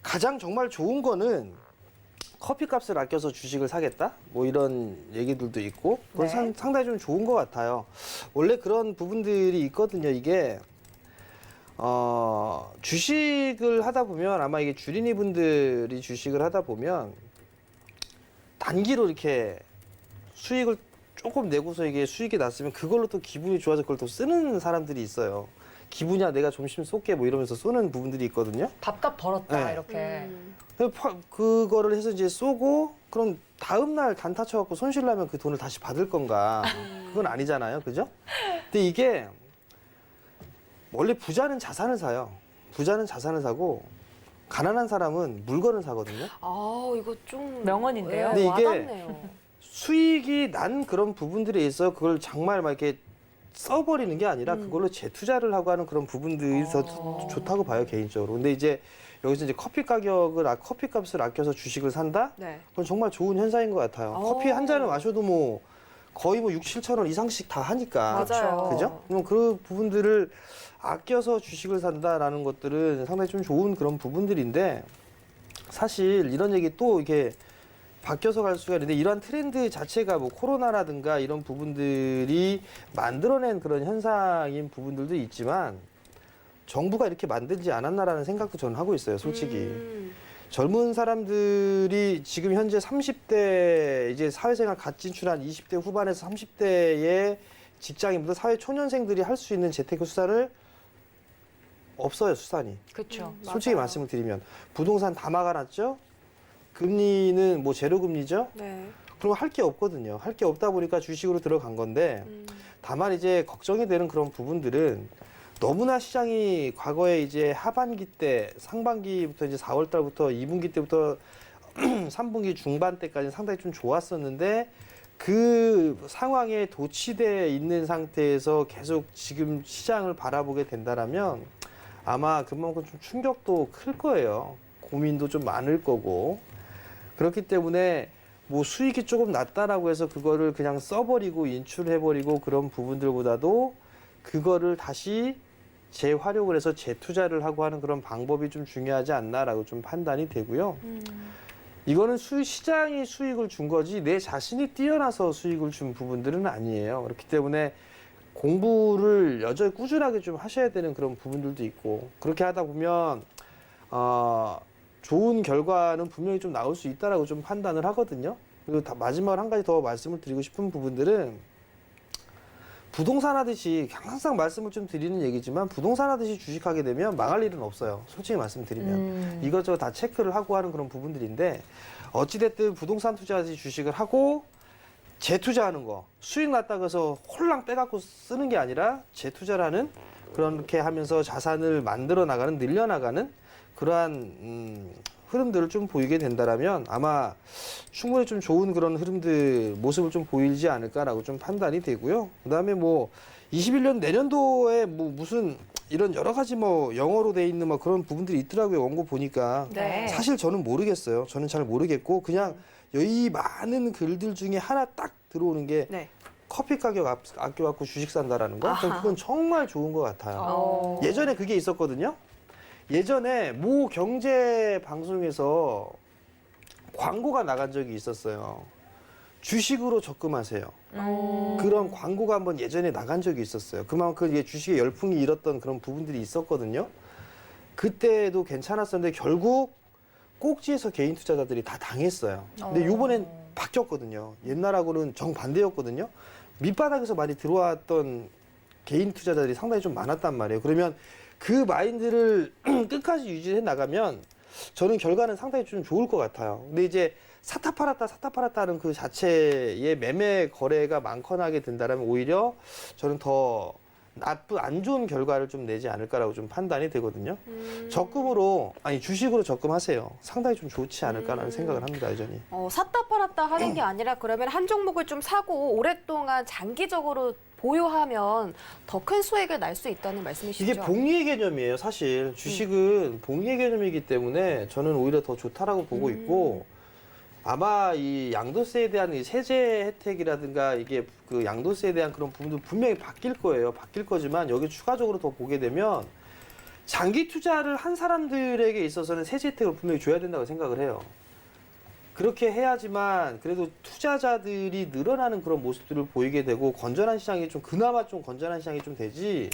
가장 정말 좋은 거는 커피값을 아껴서 주식을 사겠다? 뭐 이런 얘기들도 있고 그건 네. 상당히 좀 좋은 것 같아요. 원래 그런 부분들이 있거든요. 이게 주식을 하다 보면 아마 이게 주린이 분들이 주식을 하다 보면 단기로 이렇게 수익을 조금 내고서 이게 수익이 났으면 그걸로 또 기분이 좋아서 그걸 또 쓰는 사람들이 있어요. 기분이야 내가 점심 쏠게 뭐 이러면서 쏘는 부분들이 있거든요. 밥값 벌었다 네. 이렇게. 그거를 해서 이제 쏘고 그럼 다음 날 단타 쳐갖고 손실 나면 그 돈을 다시 받을 건가? 그건 아니잖아요, 그죠? 근데 이게 원래 부자는 자산을 사요. 부자는 자산을 사고 가난한 사람은 물건을 사거든요. 아 이거 좀 명언인데요. 근데 이게 와닿네요. 수익이 난 그런 부분들에 있어 그걸 정말 막 이렇게 써버리는 게 아니라 그걸로 재투자를 하고 하는 그런 부분들이 더 좋다고 봐요 개인적으로. 근데 이제 여기서 이제 커피값을 아껴서 주식을 산다? 네. 그건 정말 좋은 현상인 것 같아요. 커피 한 잔을 마셔도 뭐 거의 뭐 6, 7천 원 이상씩 다 하니까. 맞아요. 그죠? 그럼 그 부분들을 아껴서 주식을 산다라는 것들은 상당히 좀 좋은 그런 부분들인데 사실 이런 얘기 또 이렇게 바뀌어서 갈 수가 있는데 이러한 트렌드 자체가 뭐 코로나라든가 이런 부분들이 만들어낸 그런 현상인 부분들도 있지만 정부가 이렇게 만들지 않았나라는 생각도 저는 하고 있어요, 솔직히. 젊은 사람들이 지금 현재 30대 이제 사회생활 갓 진출한 20대 후반에서 30대의 직장인보다 사회 초년생들이 할 수 있는 재테크 수단을 없어요, 수단이. 그렇죠. 솔직히 맞아요. 말씀을 드리면 부동산 다 막아놨죠. 금리는 뭐 제로 금리죠. 네. 그럼 할 게 없거든요. 할 게 없다 보니까 주식으로 들어간 건데 다만 이제 걱정이 되는 그런 부분들은 너무나 시장이 과거에 이제 하반기 때 상반기부터 이제 4월 달부터 2분기 때부터 3분기 중반 때까지 상당히 좀 좋았었는데 그 상황에 도취돼 있는 상태에서 계속 지금 시장을 바라보게 된다라면 아마 그만큼 좀 충격도 클 거예요. 고민도 좀 많을 거고. 그렇기 때문에 뭐 수익이 조금 낮다라고 해서 그거를 그냥 써버리고 인출해버리고 그런 부분들보다도 그거를 다시 재활용을 해서 재투자를 하고 하는 그런 방법이 좀 중요하지 않나라고 좀 판단이 되고요. 이거는 시장이 수익을 준 거지 내 자신이 뛰어나서 수익을 준 부분들은 아니에요. 그렇기 때문에 공부를 여전히 꾸준하게 좀 하셔야 되는 그런 부분들도 있고 그렇게 하다 보면 좋은 결과는 분명히 좀 나올 수 있다라고 좀 판단을 하거든요. 그리고 마지막으로 한 가지 더 말씀을 드리고 싶은 부분들은 부동산 하듯이 항상 말씀을 좀 드리는 얘기지만 부동산 하듯이 주식하게 되면 망할 일은 없어요. 솔직히 말씀드리면 이것저것 다 체크를 하고 하는 그런 부분들인데 어찌됐든 부동산 투자하듯이 주식을 하고 재투자하는 거 수익 났다고 해서 홀랑 빼갖고 쓰는 게 아니라 재투자라는 그렇게 하면서 자산을 만들어 나가는 늘려나가는 그러한 흐름들을 좀 보이게 된다라면 아마 충분히 좀 좋은 그런 흐름들 모습을 좀 보이지 않을까라고 좀 판단이 되고요. 그다음에 뭐 21년 내년도에 뭐 무슨 이런 여러 가지 뭐 영어로 돼 있는 뭐 그런 부분들이 있더라고요. 원고 보니까 네. 사실 저는 모르겠어요. 저는 잘 모르겠고 그냥 이 많은 글들 중에 하나 딱 들어오는 게 네. 커피 가격 아껴갖고 주식 산다라는 거. 전 그건 정말 좋은 것 같아요. 예전에 그게 있었거든요. 예전에 모 경제 방송에서 광고가 나간 적이 있었어요. 주식으로 적금하세요. 그런 광고가 한번 예전에 나간 적이 있었어요. 그만큼 이게 주식의 열풍이 일었던 그런 부분들이 있었거든요. 그때도 괜찮았었는데 결국 꼭지에서 개인 투자자들이 다 당했어요. 근데 이번엔 바뀌었거든요. 옛날하고는 정반대였거든요. 밑바닥에서 많이 들어왔던 개인 투자자들이 상당히 좀 많았단 말이에요. 그러면 그 마인드를 끝까지 유지해 나가면 저는 결과는 상당히 좀 좋을 것 같아요. 근데 이제 사타 팔았다 하는 그 자체의 매매 거래가 많거나 하게 된다면 오히려 저는 더 나쁜 안 좋은 결과를 좀 내지 않을까라고 좀 판단이 되거든요. 적금으로 아니 주식으로 적금하세요. 상당히 좀 좋지 않을까라는 생각을 합니다, 여전히. 샀다 팔았다 하는 게 아니라 그러면 한 종목을 좀 사고 오랫동안 장기적으로 보유하면 더 큰 수익을 날 수 있다는 말씀이시죠? 이게 복리의 개념이에요, 사실. 주식은 복리의 개념이기 때문에 저는 오히려 더 좋다라고 보고 있고 아마 이 양도세에 대한 이 세제 혜택이라든가 이게 그 양도세에 대한 그런 부분도 분명히 바뀔 거예요. 바뀔 거지만 여기 추가적으로 더 보게 되면 장기 투자를 한 사람들에게 있어서는 세제 혜택을 분명히 줘야 된다고 생각을 해요. 그렇게 해야지만 그래도 투자자들이 늘어나는 그런 모습들을 보이게 되고 건전한 시장이 좀 그나마 좀 건전한 시장이 좀 되지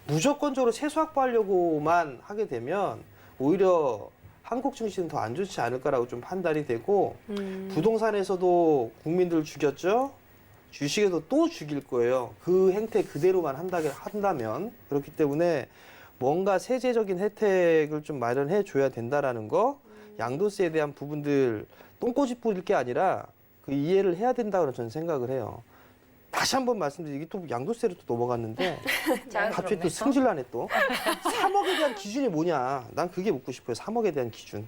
무조건적으로 세수 확보하려고만 하게 되면 오히려 한국 증시는 더 안 좋지 않을까라고 좀 판단이 되고 부동산에서도 국민들 죽였죠. 주식에도 또 죽일 거예요. 그 행태 그대로만 한다면 그렇기 때문에 뭔가 세제적인 혜택을 좀 마련해 줘야 된다라는 거 양도세에 대한 부분들 똥꼬집 부릴 게 아니라 그 이해를 해야 된다고 저는 생각을 해요. 다시 한번 말씀드리기 또 양도세로 또 넘어갔는데 갑자기 또 승질나네 또. 3억에 대한 기준이 뭐냐? 난 그게 묻고 싶어요. 3억에 대한 기준.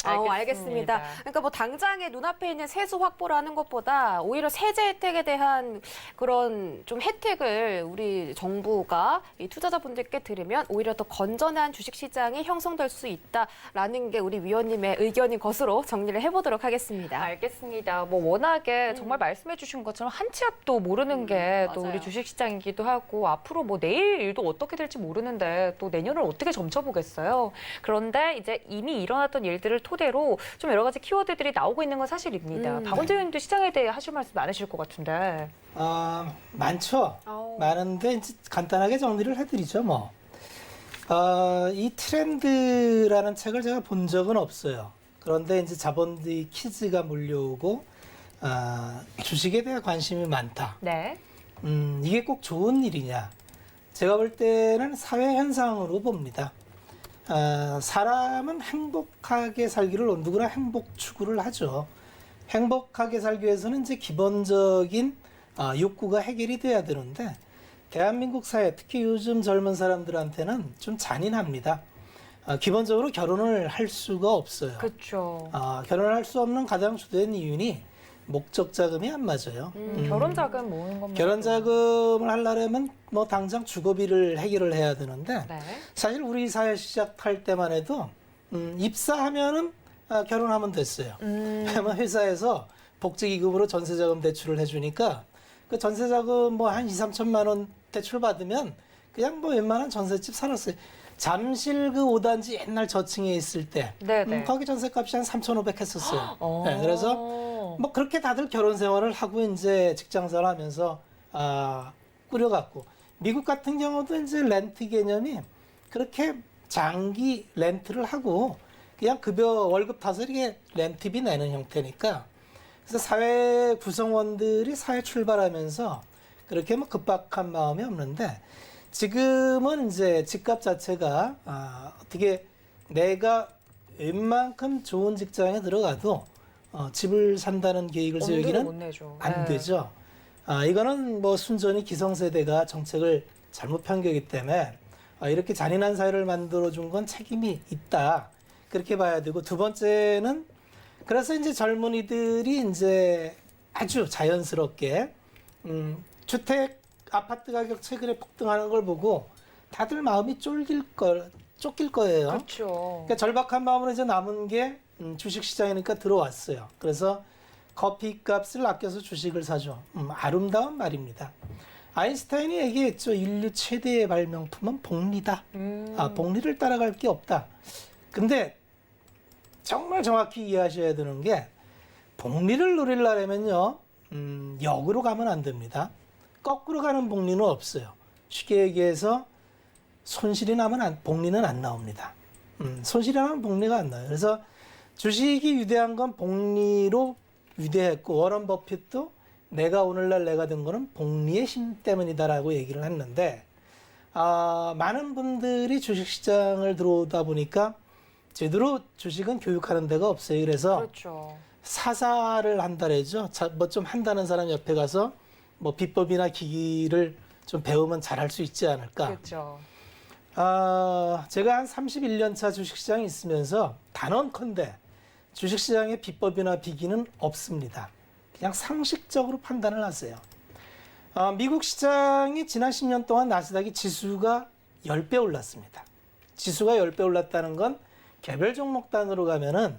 알겠습니다. 그러니까 뭐 당장에 눈앞에 있는 세수 확보를 하는 것보다 오히려 세제 혜택에 대한 그런 좀 혜택을 우리 정부가 이 투자자분들께 들으면 오히려 더 건전한 주식시장이 형성될 수 있다라는 게 우리 위원님의 의견인 것으로 정리를 해보도록 하겠습니다. 알겠습니다. 뭐 워낙에 정말 말씀해 주신 것처럼 한 치 앞도 모르는 게 또 맞아요. 우리 주식시장이기도 하고 앞으로 뭐 내일 일도 어떻게 될지 모르는데 또 내년을 어떻게 점쳐보겠어요. 그런데 이제 이미 일어났던 일들을 토대로 좀 여러 가지 키워드들이 나오고 있는 건 사실입니다. 박원재 의원님도 시장에 대해 하실 말씀 많으실 것 같은데. 많죠. 많은데 이제 간단하게 정리를 해드리죠, 뭐. 이 트렌드라는 책을 제가 본 적은 없어요. 그런데 이제 자본주의 퀴즈가 몰려오고 주식에 대한 관심이 많다. 네. 이게 꼭 좋은 일이냐? 제가 볼 때는 사회 현상으로 봅니다. 사람은 행복하게 살기를 누구나 행복 추구를 하죠. 행복하게 살기 위해서는 이제 기본적인 욕구가 해결이 돼야 되는데 대한민국 사회, 특히 요즘 젊은 사람들한테는 좀 잔인합니다. 기본적으로 결혼을 할 수가 없어요. 그렇죠. 결혼을 할 수 없는 가장 주된 이유는 목적 자금이 안 맞아요. 결혼 자금 모으는 것만. 결혼 자금을 하려면 뭐 당장 주거비를 해결을 해야 되는데 네. 사실 우리 사회 시작할 때만 해도 입사하면은 결혼하면 됐어요. 왜냐면 회사에서 복지기금으로 전세자금 대출을 해주니까 그 전세자금 뭐 한 2, 3천만 원 대출 받으면 그냥 뭐 웬만한 전셋집 살았어요. 잠실 그 5단지 옛날 저층에 있을 때 네네. 거기 전세값이 한 3,500 했었어요. 어. 네, 그래서 뭐 그렇게 다들 결혼 생활을 하고 이제 직장 생활 하면서 뿌려갖고 미국 같은 경우도 이제 렌트 개념이 그렇게 장기 렌트를 하고 그냥 급여 월급 타서 이렇게 렌트비 내는 형태니까 그래서 사회 구성원들이 사회 출발하면서 그렇게 뭐 급박한 마음이 없는데 지금은 이제 집값 자체가 어떻게 내가 웬만큼 좋은 직장에 들어가도 집을 산다는 계획을 엄두를 못 세우기는 내죠. 안 네. 되죠. 이거는 뭐 순전히 기성세대가 정책을 잘못 편개기 때문에 이렇게 잔인한 사회를 만들어준 건 책임이 있다. 그렇게 봐야 되고 두 번째는 그래서 이제 젊은이들이 이제 아주 자연스럽게 주택 아파트 가격 최근에 폭등하는 걸 보고 다들 마음이 쫓길 거예요. 그렇죠. 그러니까 절박한 마음으로 이제 남은 게 주식 시장이니까 들어왔어요. 그래서 커피 값을 아껴서 주식을 사죠. 아름다운 말입니다. 아인슈타인이 얘기했죠. 인류 최대의 발명품은 복리다. 복리를 따라갈 게 없다. 근데 정말 정확히 이해하셔야 되는 게 복리를 누리려면요. 역으로 가면 안 됩니다. 거꾸로 가는 복리는 없어요. 쉽게 얘기해서 손실이 나면 복리는 안 나옵니다. 손실이 나면 복리가 안 나요. 그래서 주식이 위대한 건 복리로 위대했고 워런 버핏도 내가 오늘날 내가 된 거는 복리의 힘 때문이다라고 얘기를 했는데 많은 분들이 주식시장을 들어오다 보니까 제대로 주식은 교육하는 데가 없어요. 그래서 그렇죠. 사사를 한다래죠. 뭐 좀 한다는 사람 옆에 가서 뭐 비법이나 기기를 좀 배우면 잘할 수 있지 않을까. 그렇죠. 제가 한 31년 차 주식시장에 있으면서 단언컨대 주식시장의 비법이나 비기는 없습니다. 그냥 상식적으로 판단을 하세요. 미국 시장이 지난 10년 동안 나스닥이 지수가 10배 올랐습니다. 지수가 10배 올랐다는 건 개별 종목 단으로 가면은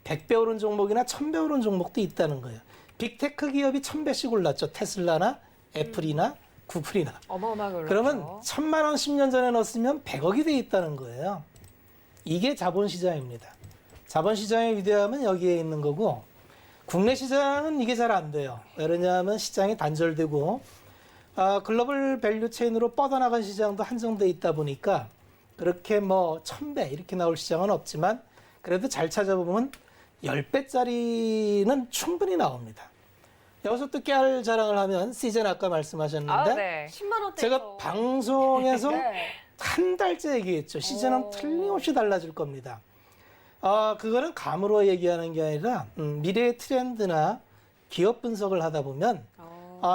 100배 오른 종목이나 1000배 오른 종목도 있다는 거예요. 빅테크 기업이 1000배씩 올랐죠. 테슬라나 애플이나 구글이나. 어마어마하게 올랐죠. 그러면 1000만 원 10년 전에 넣었으면 100억이 돼 있다는 거예요. 이게 자본시장입니다. 자본시장의 위대함은 여기에 있는 거고 국내 시장은 이게 잘 안 돼요. 왜냐하면 시장이 단절되고 글로벌 밸류 체인으로 뻗어나간 시장도 한정돼 있다 보니까 그렇게 뭐 1000배 이렇게 나올 시장은 없지만 그래도 잘 찾아보면 10배짜리는 충분히 나옵니다. 여기서 또 깨알 자랑을 하면 시즌 아까 말씀하셨는데 네. 10만 원대. 제가 방송에서 네. 한 달째 얘기했죠. 시즌은 틀림없이 달라질 겁니다. 그거는 감으로 얘기하는 게 아니라 미래의 트렌드나 기업 분석을 하다 보면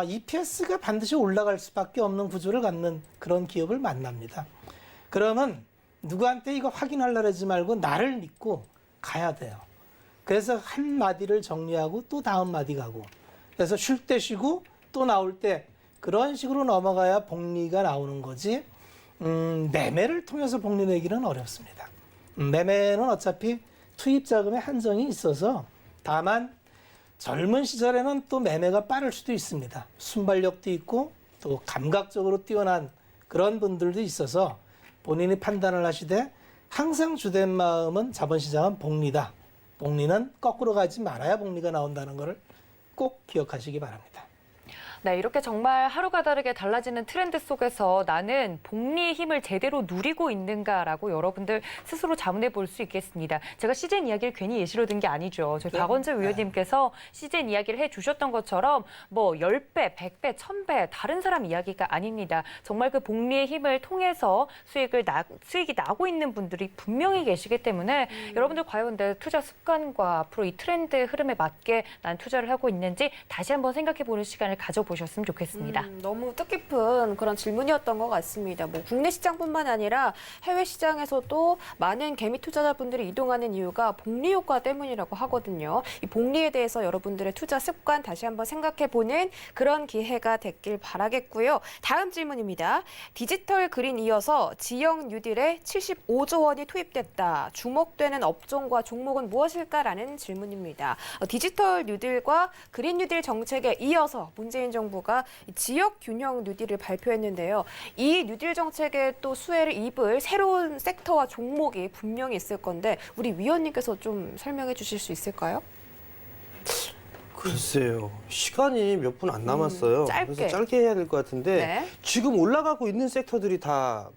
EPS가 반드시 올라갈 수밖에 없는 구조를 갖는 그런 기업을 만납니다. 그러면 누구한테 이거 확인하려고 하지 말고 나를 믿고 가야 돼요. 그래서 한 마디를 정리하고 또 다음 마디 가고 그래서 쉴 때 쉬고 또 나올 때 그런 식으로 넘어가야 복리가 나오는 거지 매매를 통해서 복리 내기는 어렵습니다. 매매는 어차피 투입 자금에 한정이 있어서 다만 젊은 시절에는 또 매매가 빠를 수도 있습니다. 순발력도 있고 또 감각적으로 뛰어난 그런 분들도 있어서 본인이 판단을 하시되 항상 주된 마음은 자본시장은 복리다. 복리는 거꾸로 가지 말아야 복리가 나온다는 것을 꼭 기억하시기 바랍니다. 네, 이렇게 정말 하루가 다르게 달라지는 트렌드 속에서 나는 복리의 힘을 제대로 누리고 있는가라고 여러분들 스스로 자문해 볼 수 있겠습니다. 제가 시즌 이야기를 괜히 예시로 든 게 아니죠. 저희 박원재 의원님께서 시즌 이야기를 해주셨던 것처럼 뭐 10배, 100배, 1000배 다른 사람 이야기가 아닙니다. 정말 그 복리의 힘을 통해서 수익이 나고 있는 분들이 분명히 계시기 때문에 여러분들 과연 내 투자 습관과 앞으로 이 트렌드 흐름에 맞게 난 투자를 하고 있는지 다시 한번 생각해 보는 시간을 가져보셨으면 좋겠습니다. 너무 뜻깊은 그런 질문이었던 것 같습니다. 뭐 국내 시장뿐만 아니라 해외 시장에서도 많은 개미 투자자분들이 이동하는 이유가 복리 효과 때문이라고 하거든요. 이 복리에 대해서 여러분들의 투자 습관 다시 한번 생각해보는 그런 기회가 됐길 바라겠고요. 다음 질문입니다. 디지털 그린 이어서 지역 뉴딜에 75조 원이 투입됐다. 주목되는 업종과 종목은 무엇일까라는 질문입니다. 디지털 뉴딜과 그린 뉴딜 정책에 이어서 문재인 정부가 지역 균형 뉴딜을 발표했는데요. 이 뉴딜 정책에 또 수혜를 입을 새로운 섹터와 종목이 분명히 있을 건데 우리 위원님께서 좀 설명해 주실 수 있을까요? 글쎄요. 시간이 몇 분 안 남았어요. 짧게. 그래서 짧게 해야 될 것 같은데 네. 지금 올라가고 있는 섹터들이 다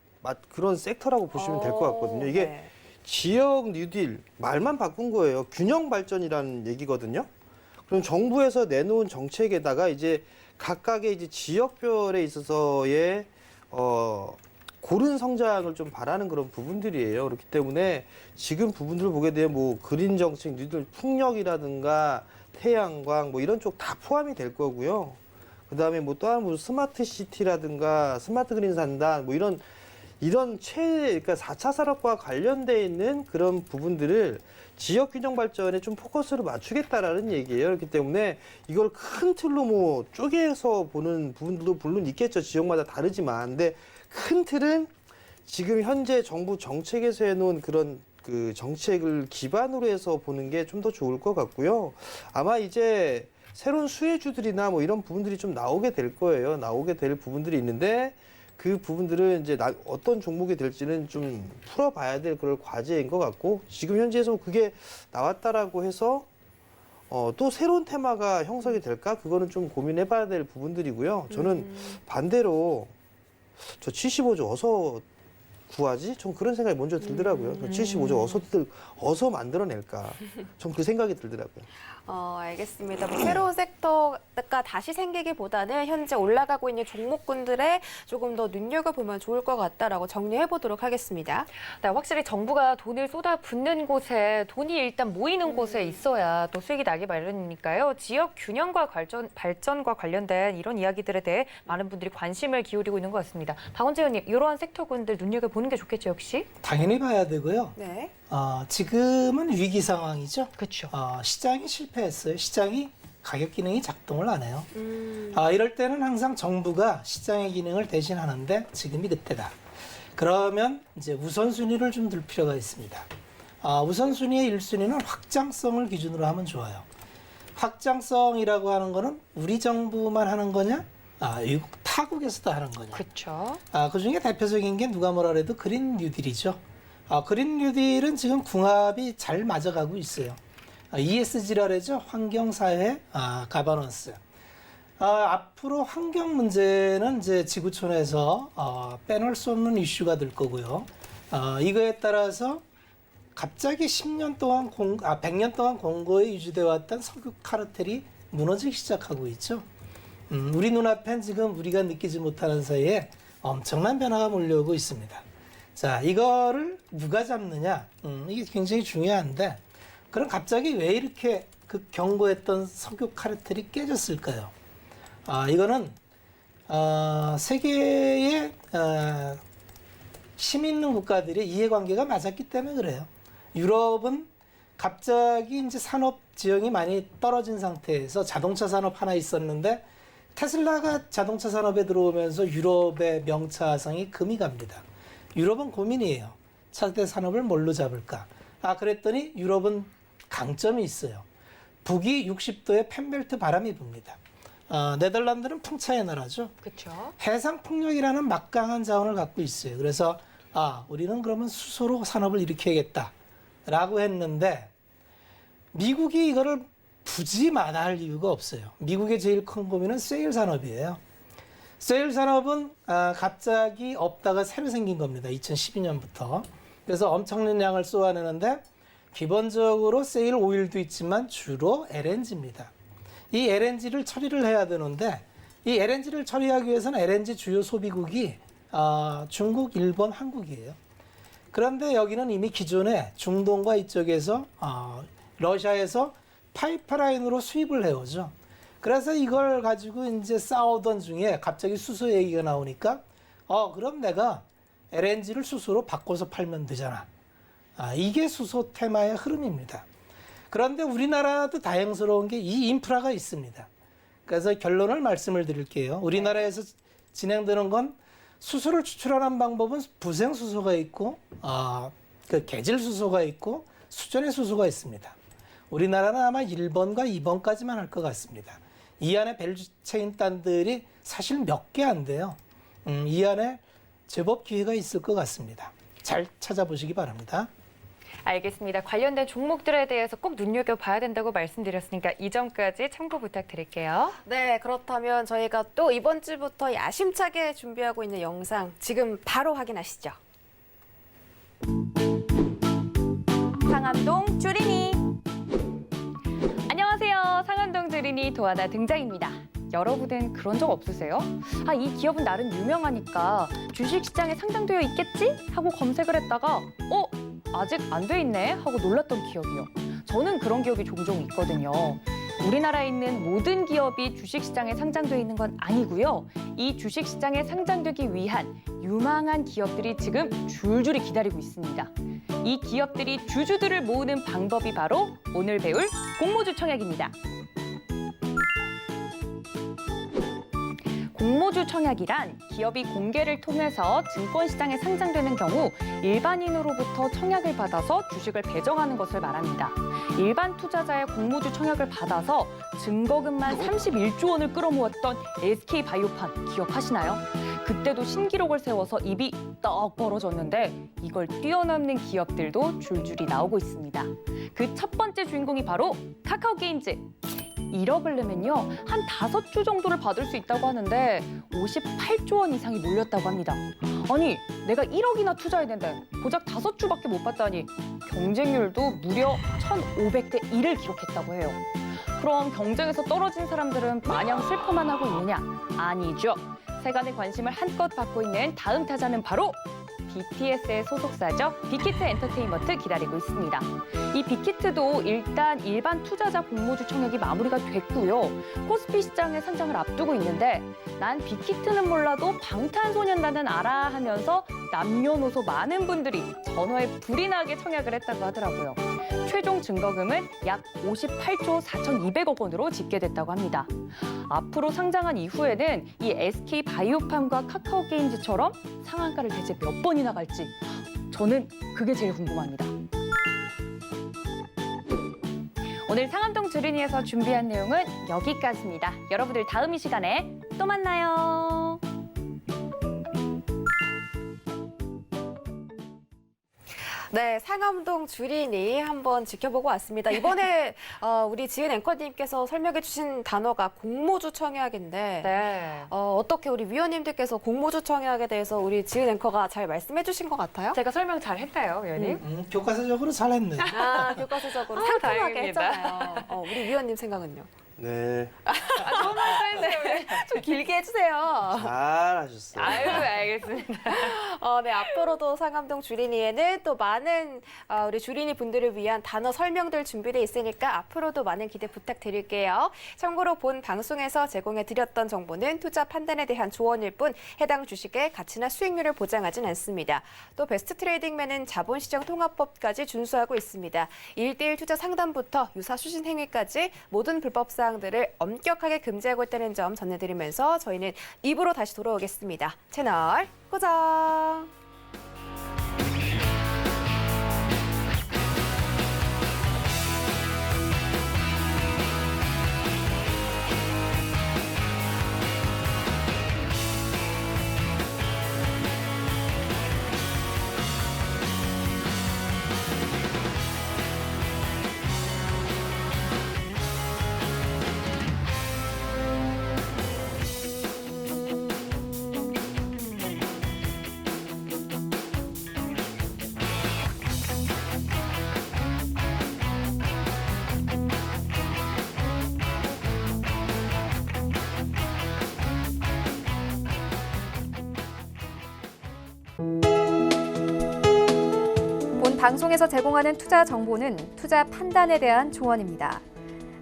그런 섹터라고 보시면 될 것 같거든요. 이게 네. 지역 뉴딜 말만 바꾼 거예요. 균형 발전이라는 얘기거든요. 그럼 정부에서 내놓은 정책에다가 이제 각각의 이제 지역별에 있어서의 고른 성장을 좀 바라는 그런 부분들이에요. 그렇기 때문에 지금 부분들을 보게 되면 뭐 그린 정책, 뉴딜 풍력이라든가 태양광 뭐 이런 쪽 다 포함이 될 거고요. 그다음에 뭐 또 한 뭐 스마트 시티라든가 스마트 그린 산단 뭐 이런 그러니까 4차 산업과 관련돼 있는 그런 부분들을 지역 균형 발전에 좀 포커스를 맞추겠다라는 얘기예요. 그렇기 때문에 이걸 큰 틀로 뭐 쪼개서 보는 부분들도 물론 있겠죠. 지역마다 다르지만. 근데 큰 틀은 지금 현재 정부 정책에서 해놓은 그런 그 정책을 기반으로 해서 보는 게 좀 더 좋을 것 같고요. 아마 이제 새로운 수혜주들이나 뭐 이런 부분들이 좀 나오게 될 거예요. 나오게 될 부분들이 있는데 그 부분들은 이제 어떤 종목이 될지는 좀 풀어봐야 될 그런 과제인 것 같고 지금 현재에서 그게 나왔다라고 해서 또 새로운 테마가 형성이 될까? 그거는 좀 고민해봐야 될 부분들이고요. 저는 반대로 저 75조 어서 구하지? 전 그런 생각이 먼저 들더라고요. 저 75조 어서 만들어낼까? 전 그 생각이 들더라고요. 알겠습니다. 뭐 새로운 섹터가 다시 생기기보다는 현재 올라가고 있는 종목군들에 조금 더 눈여겨보면 좋을 것 같다라고 정리해보도록 하겠습니다. 네, 확실히 정부가 돈을 쏟아붓는 곳에 돈이 일단 모이는 곳에 있어야 또 수익이 나기 마련이니까요. 지역 균형과 발전과 관련된 이런 이야기들에 대해 많은 분들이 관심을 기울이고 있는 것 같습니다. 박원재 의원님, 이러한 섹터군들 눈여겨보는 게 좋겠죠, 역시? 당연히 봐야 되고요. 네. 지금은 위기 상황이죠. 그렇죠. 시장이 실패했어요. 시장이 가격 기능이 작동을 안 해요. 이럴 때는 항상 정부가 시장의 기능을 대신하는데 지금이 그때다. 그러면 이제 우선순위를 좀 둘 필요가 있습니다. 우선순위의 1순위는 확장성을 기준으로 하면 좋아요. 확장성이라고 하는 거는 우리 정부만 하는 거냐? 외국 타국에서도 하는 거냐? 그렇죠. 그 중에 대표적인 게 누가 뭐라 그래도 그린 뉴딜이죠. 그린 뉴딜은 지금 궁합이 잘 맞아가고 있어요. ESG라 그러죠. 환경사회 가버넌스. 앞으로 환경 문제는 이제 지구촌에서 빼놓을 수 없는 이슈가 될 거고요. 이거에 따라서 갑자기 10년 동안 100년 동안 공고에 유지되어 왔던 석유 카르텔이 무너지기 시작하고 있죠. 우리 눈앞엔 지금 우리가 느끼지 못하는 사이에 엄청난 변화가 몰려오고 있습니다. 자, 이거를 누가 잡느냐? 이게 굉장히 중요한데, 그럼 갑자기 왜 이렇게 그 경고했던 석유 카르텔이 깨졌을까요? 이거는 세계의 힘 있는 국가들의 이해관계가 맞았기 때문에 그래요. 유럽은 갑자기 이제 산업 지형이 많이 떨어진 상태에서 자동차 산업 하나 있었는데 테슬라가 자동차 산업에 들어오면서 유럽의 명차성이 금이 갑니다. 유럽은 고민이에요. 차세대 산업을 뭘로 잡을까? 그랬더니 유럽은 강점이 있어요. 북이 60도의 펜벨트 바람이 붑니다. 네덜란드는 풍차의 나라죠. 그렇죠. 해상 풍력이라는 막강한 자원을 갖고 있어요. 그래서 우리는 그러면 수소로 산업을 일으켜야겠다라고 했는데 미국이 이거를 굳이 마다할 이유가 없어요. 미국의 제일 큰 고민은 세일 산업이에요. 세일 산업은 갑자기 없다가 새로 생긴 겁니다. 2012년부터. 그래서 엄청난 양을 쏘아내는데 기본적으로 세일 오일도 있지만 주로 LNG입니다. 이 LNG를 처리를 해야 되는데 이 LNG를 처리하기 위해서는 LNG 주요 소비국이 중국, 일본, 한국이에요. 그런데 여기는 이미 기존에 중동과 이쪽에서 러시아에서 파이프라인으로 수입을 해오죠. 그래서 이걸 가지고 이제 싸우던 중에 갑자기 수소 얘기가 나오니까 그럼 내가 LNG를 수소로 바꿔서 팔면 되잖아. 이게 수소 테마의 흐름입니다. 그런데 우리나라도 다행스러운 게 이 인프라가 있습니다. 그래서 결론을 말씀을 드릴게요. 우리나라에서 진행되는 건 수소를 추출하는 방법은 부생 수소가 있고 그 계질 수소가 있고 수전의 수소가 있습니다. 우리나라는 아마 1번과 2번까지만 할 것 같습니다. 이 안에 밸류체인 단들이 사실 몇 개 안 돼요. 이 안에 제법 기회가 있을 것 같습니다. 잘 찾아보시기 바랍니다. 알겠습니다. 관련된 종목들에 대해서 꼭 눈여겨봐야 된다고 말씀드렸으니까 이 점까지 참고 부탁드릴게요. 네, 그렇다면 저희가 또 이번 주부터 야심차게 준비하고 있는 영상 지금 바로 확인하시죠. 상암동 주린이. 안녕하세요. 상암동 주린이 도하나 등장입니다. 여러분은 그런 적 없으세요? 이 기업은 나름 유명하니까 주식시장에 상장되어 있겠지? 하고 검색을 했다가 아직 안 돼 있네? 하고 놀랐던 기억이요. 저는 그런 기억이 종종 있거든요. 우리나라에 있는 모든 기업이 주식시장에 상장되어 있는 건 아니고요. 이 주식시장에 상장되기 위한 유망한 기업들이 지금 줄줄이 기다리고 있습니다. 이 기업들이 주주들을 모으는 방법이 바로 오늘 배울 공모주 청약입니다. 공모주 청약이란 기업이 공개를 통해서 증권시장에 상장되는 경우 일반인으로부터 청약을 받아서 주식을 배정하는 것을 말합니다. 일반 투자자의 공모주 청약을 받아서 증거금만 31조 원을 끌어모았던 SK바이오팜 기억하시나요? 그때도 신기록을 세워서 입이 떡 벌어졌는데 이걸 뛰어넘는 기업들도 줄줄이 나오고 있습니다. 그 첫 번째 주인공이 바로 카카오게임즈. 1억을 내면요, 한 5주 정도를 받을 수 있다고 하는데 58조 원 이상이 몰렸다고 합니다. 아니, 내가 1억이나 투자했는데 고작 5주밖에 못 받다니 경쟁률도 무려 1,500대 1을 기록했다고 해요. 그럼 경쟁에서 떨어진 사람들은 마냥 슬퍼만 하고 있느냐? 아니죠. 세간의 관심을 한껏 받고 있는 다음 타자는 바로 BTS의 소속사죠. 빅히트 엔터테인먼트 기다리고 있습니다. 이 빅히트도 일단 일반 투자자 공모주 청약이 마무리가 됐고요. 코스피 시장에 상장을 앞두고 있는데 난 빅히트는 몰라도 방탄소년단은 알아 하면서 남녀노소 많은 분들이 전화에 불이 나게 청약을 했다고 하더라고요. 최종 증거금은 약 58조 4,200억 원으로 집계됐다고 합니다. 앞으로 상장한 이후에는 이 SK바이오팜과 카카오게임즈처럼 상한가를 대체 몇 번이나 갈지 저는 그게 제일 궁금합니다. 오늘 상암동 주린이에서 준비한 내용은 여기까지입니다. 여러분들 다음 이 시간에 또 만나요. 네, 상암동 주린이 한번 지켜보고 왔습니다. 이번에 우리 지은 앵커님께서 설명해 주신 단어가 공모주 청약인데 네. 어떻게 우리 위원님들께서 공모주 청약에 대해서 우리 지은 앵커가 잘 말씀해 주신 것 같아요? 제가 설명 잘 했나요, 위원님? 교과서적으로 잘했네. 교과서적으로 상큼하게 다행입니다. 했잖아요. 우리 위원님 생각은요? 네, 좋은 말씀 해주세요. 좀 길게 해주세요. 잘하셨어요. 아유, 알겠습니다. 네, 앞으로도 상암동 주린이에는 또 많은 우리 주린이 분들을 위한 단어 설명들 준비되어 있으니까 앞으로도 많은 기대 부탁드릴게요. 참고로 본 방송에서 제공해드렸던 정보는 투자 판단에 대한 조언일 뿐 해당 주식의 가치나 수익률을 보장하진 않습니다. 또 베스트 트레이딩맨은 자본시장 통합법까지 준수하고 있습니다. 1:1 투자 상담부터 유사 수신 행위까지 모든 불법 사항들을 엄격하게 금지하고 있다는 점 전해드리면서 저희는 2부로 다시 돌아오겠습니다. 채널 고정! 본 방송에서 제공하는 투자 정보는 투자 판단에 대한 조언입니다.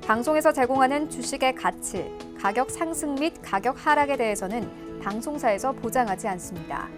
방송에서 제공하는 주식의 가치, 가격 상승 및 가격 하락에 대해서는 방송사에서 보장하지 않습니다.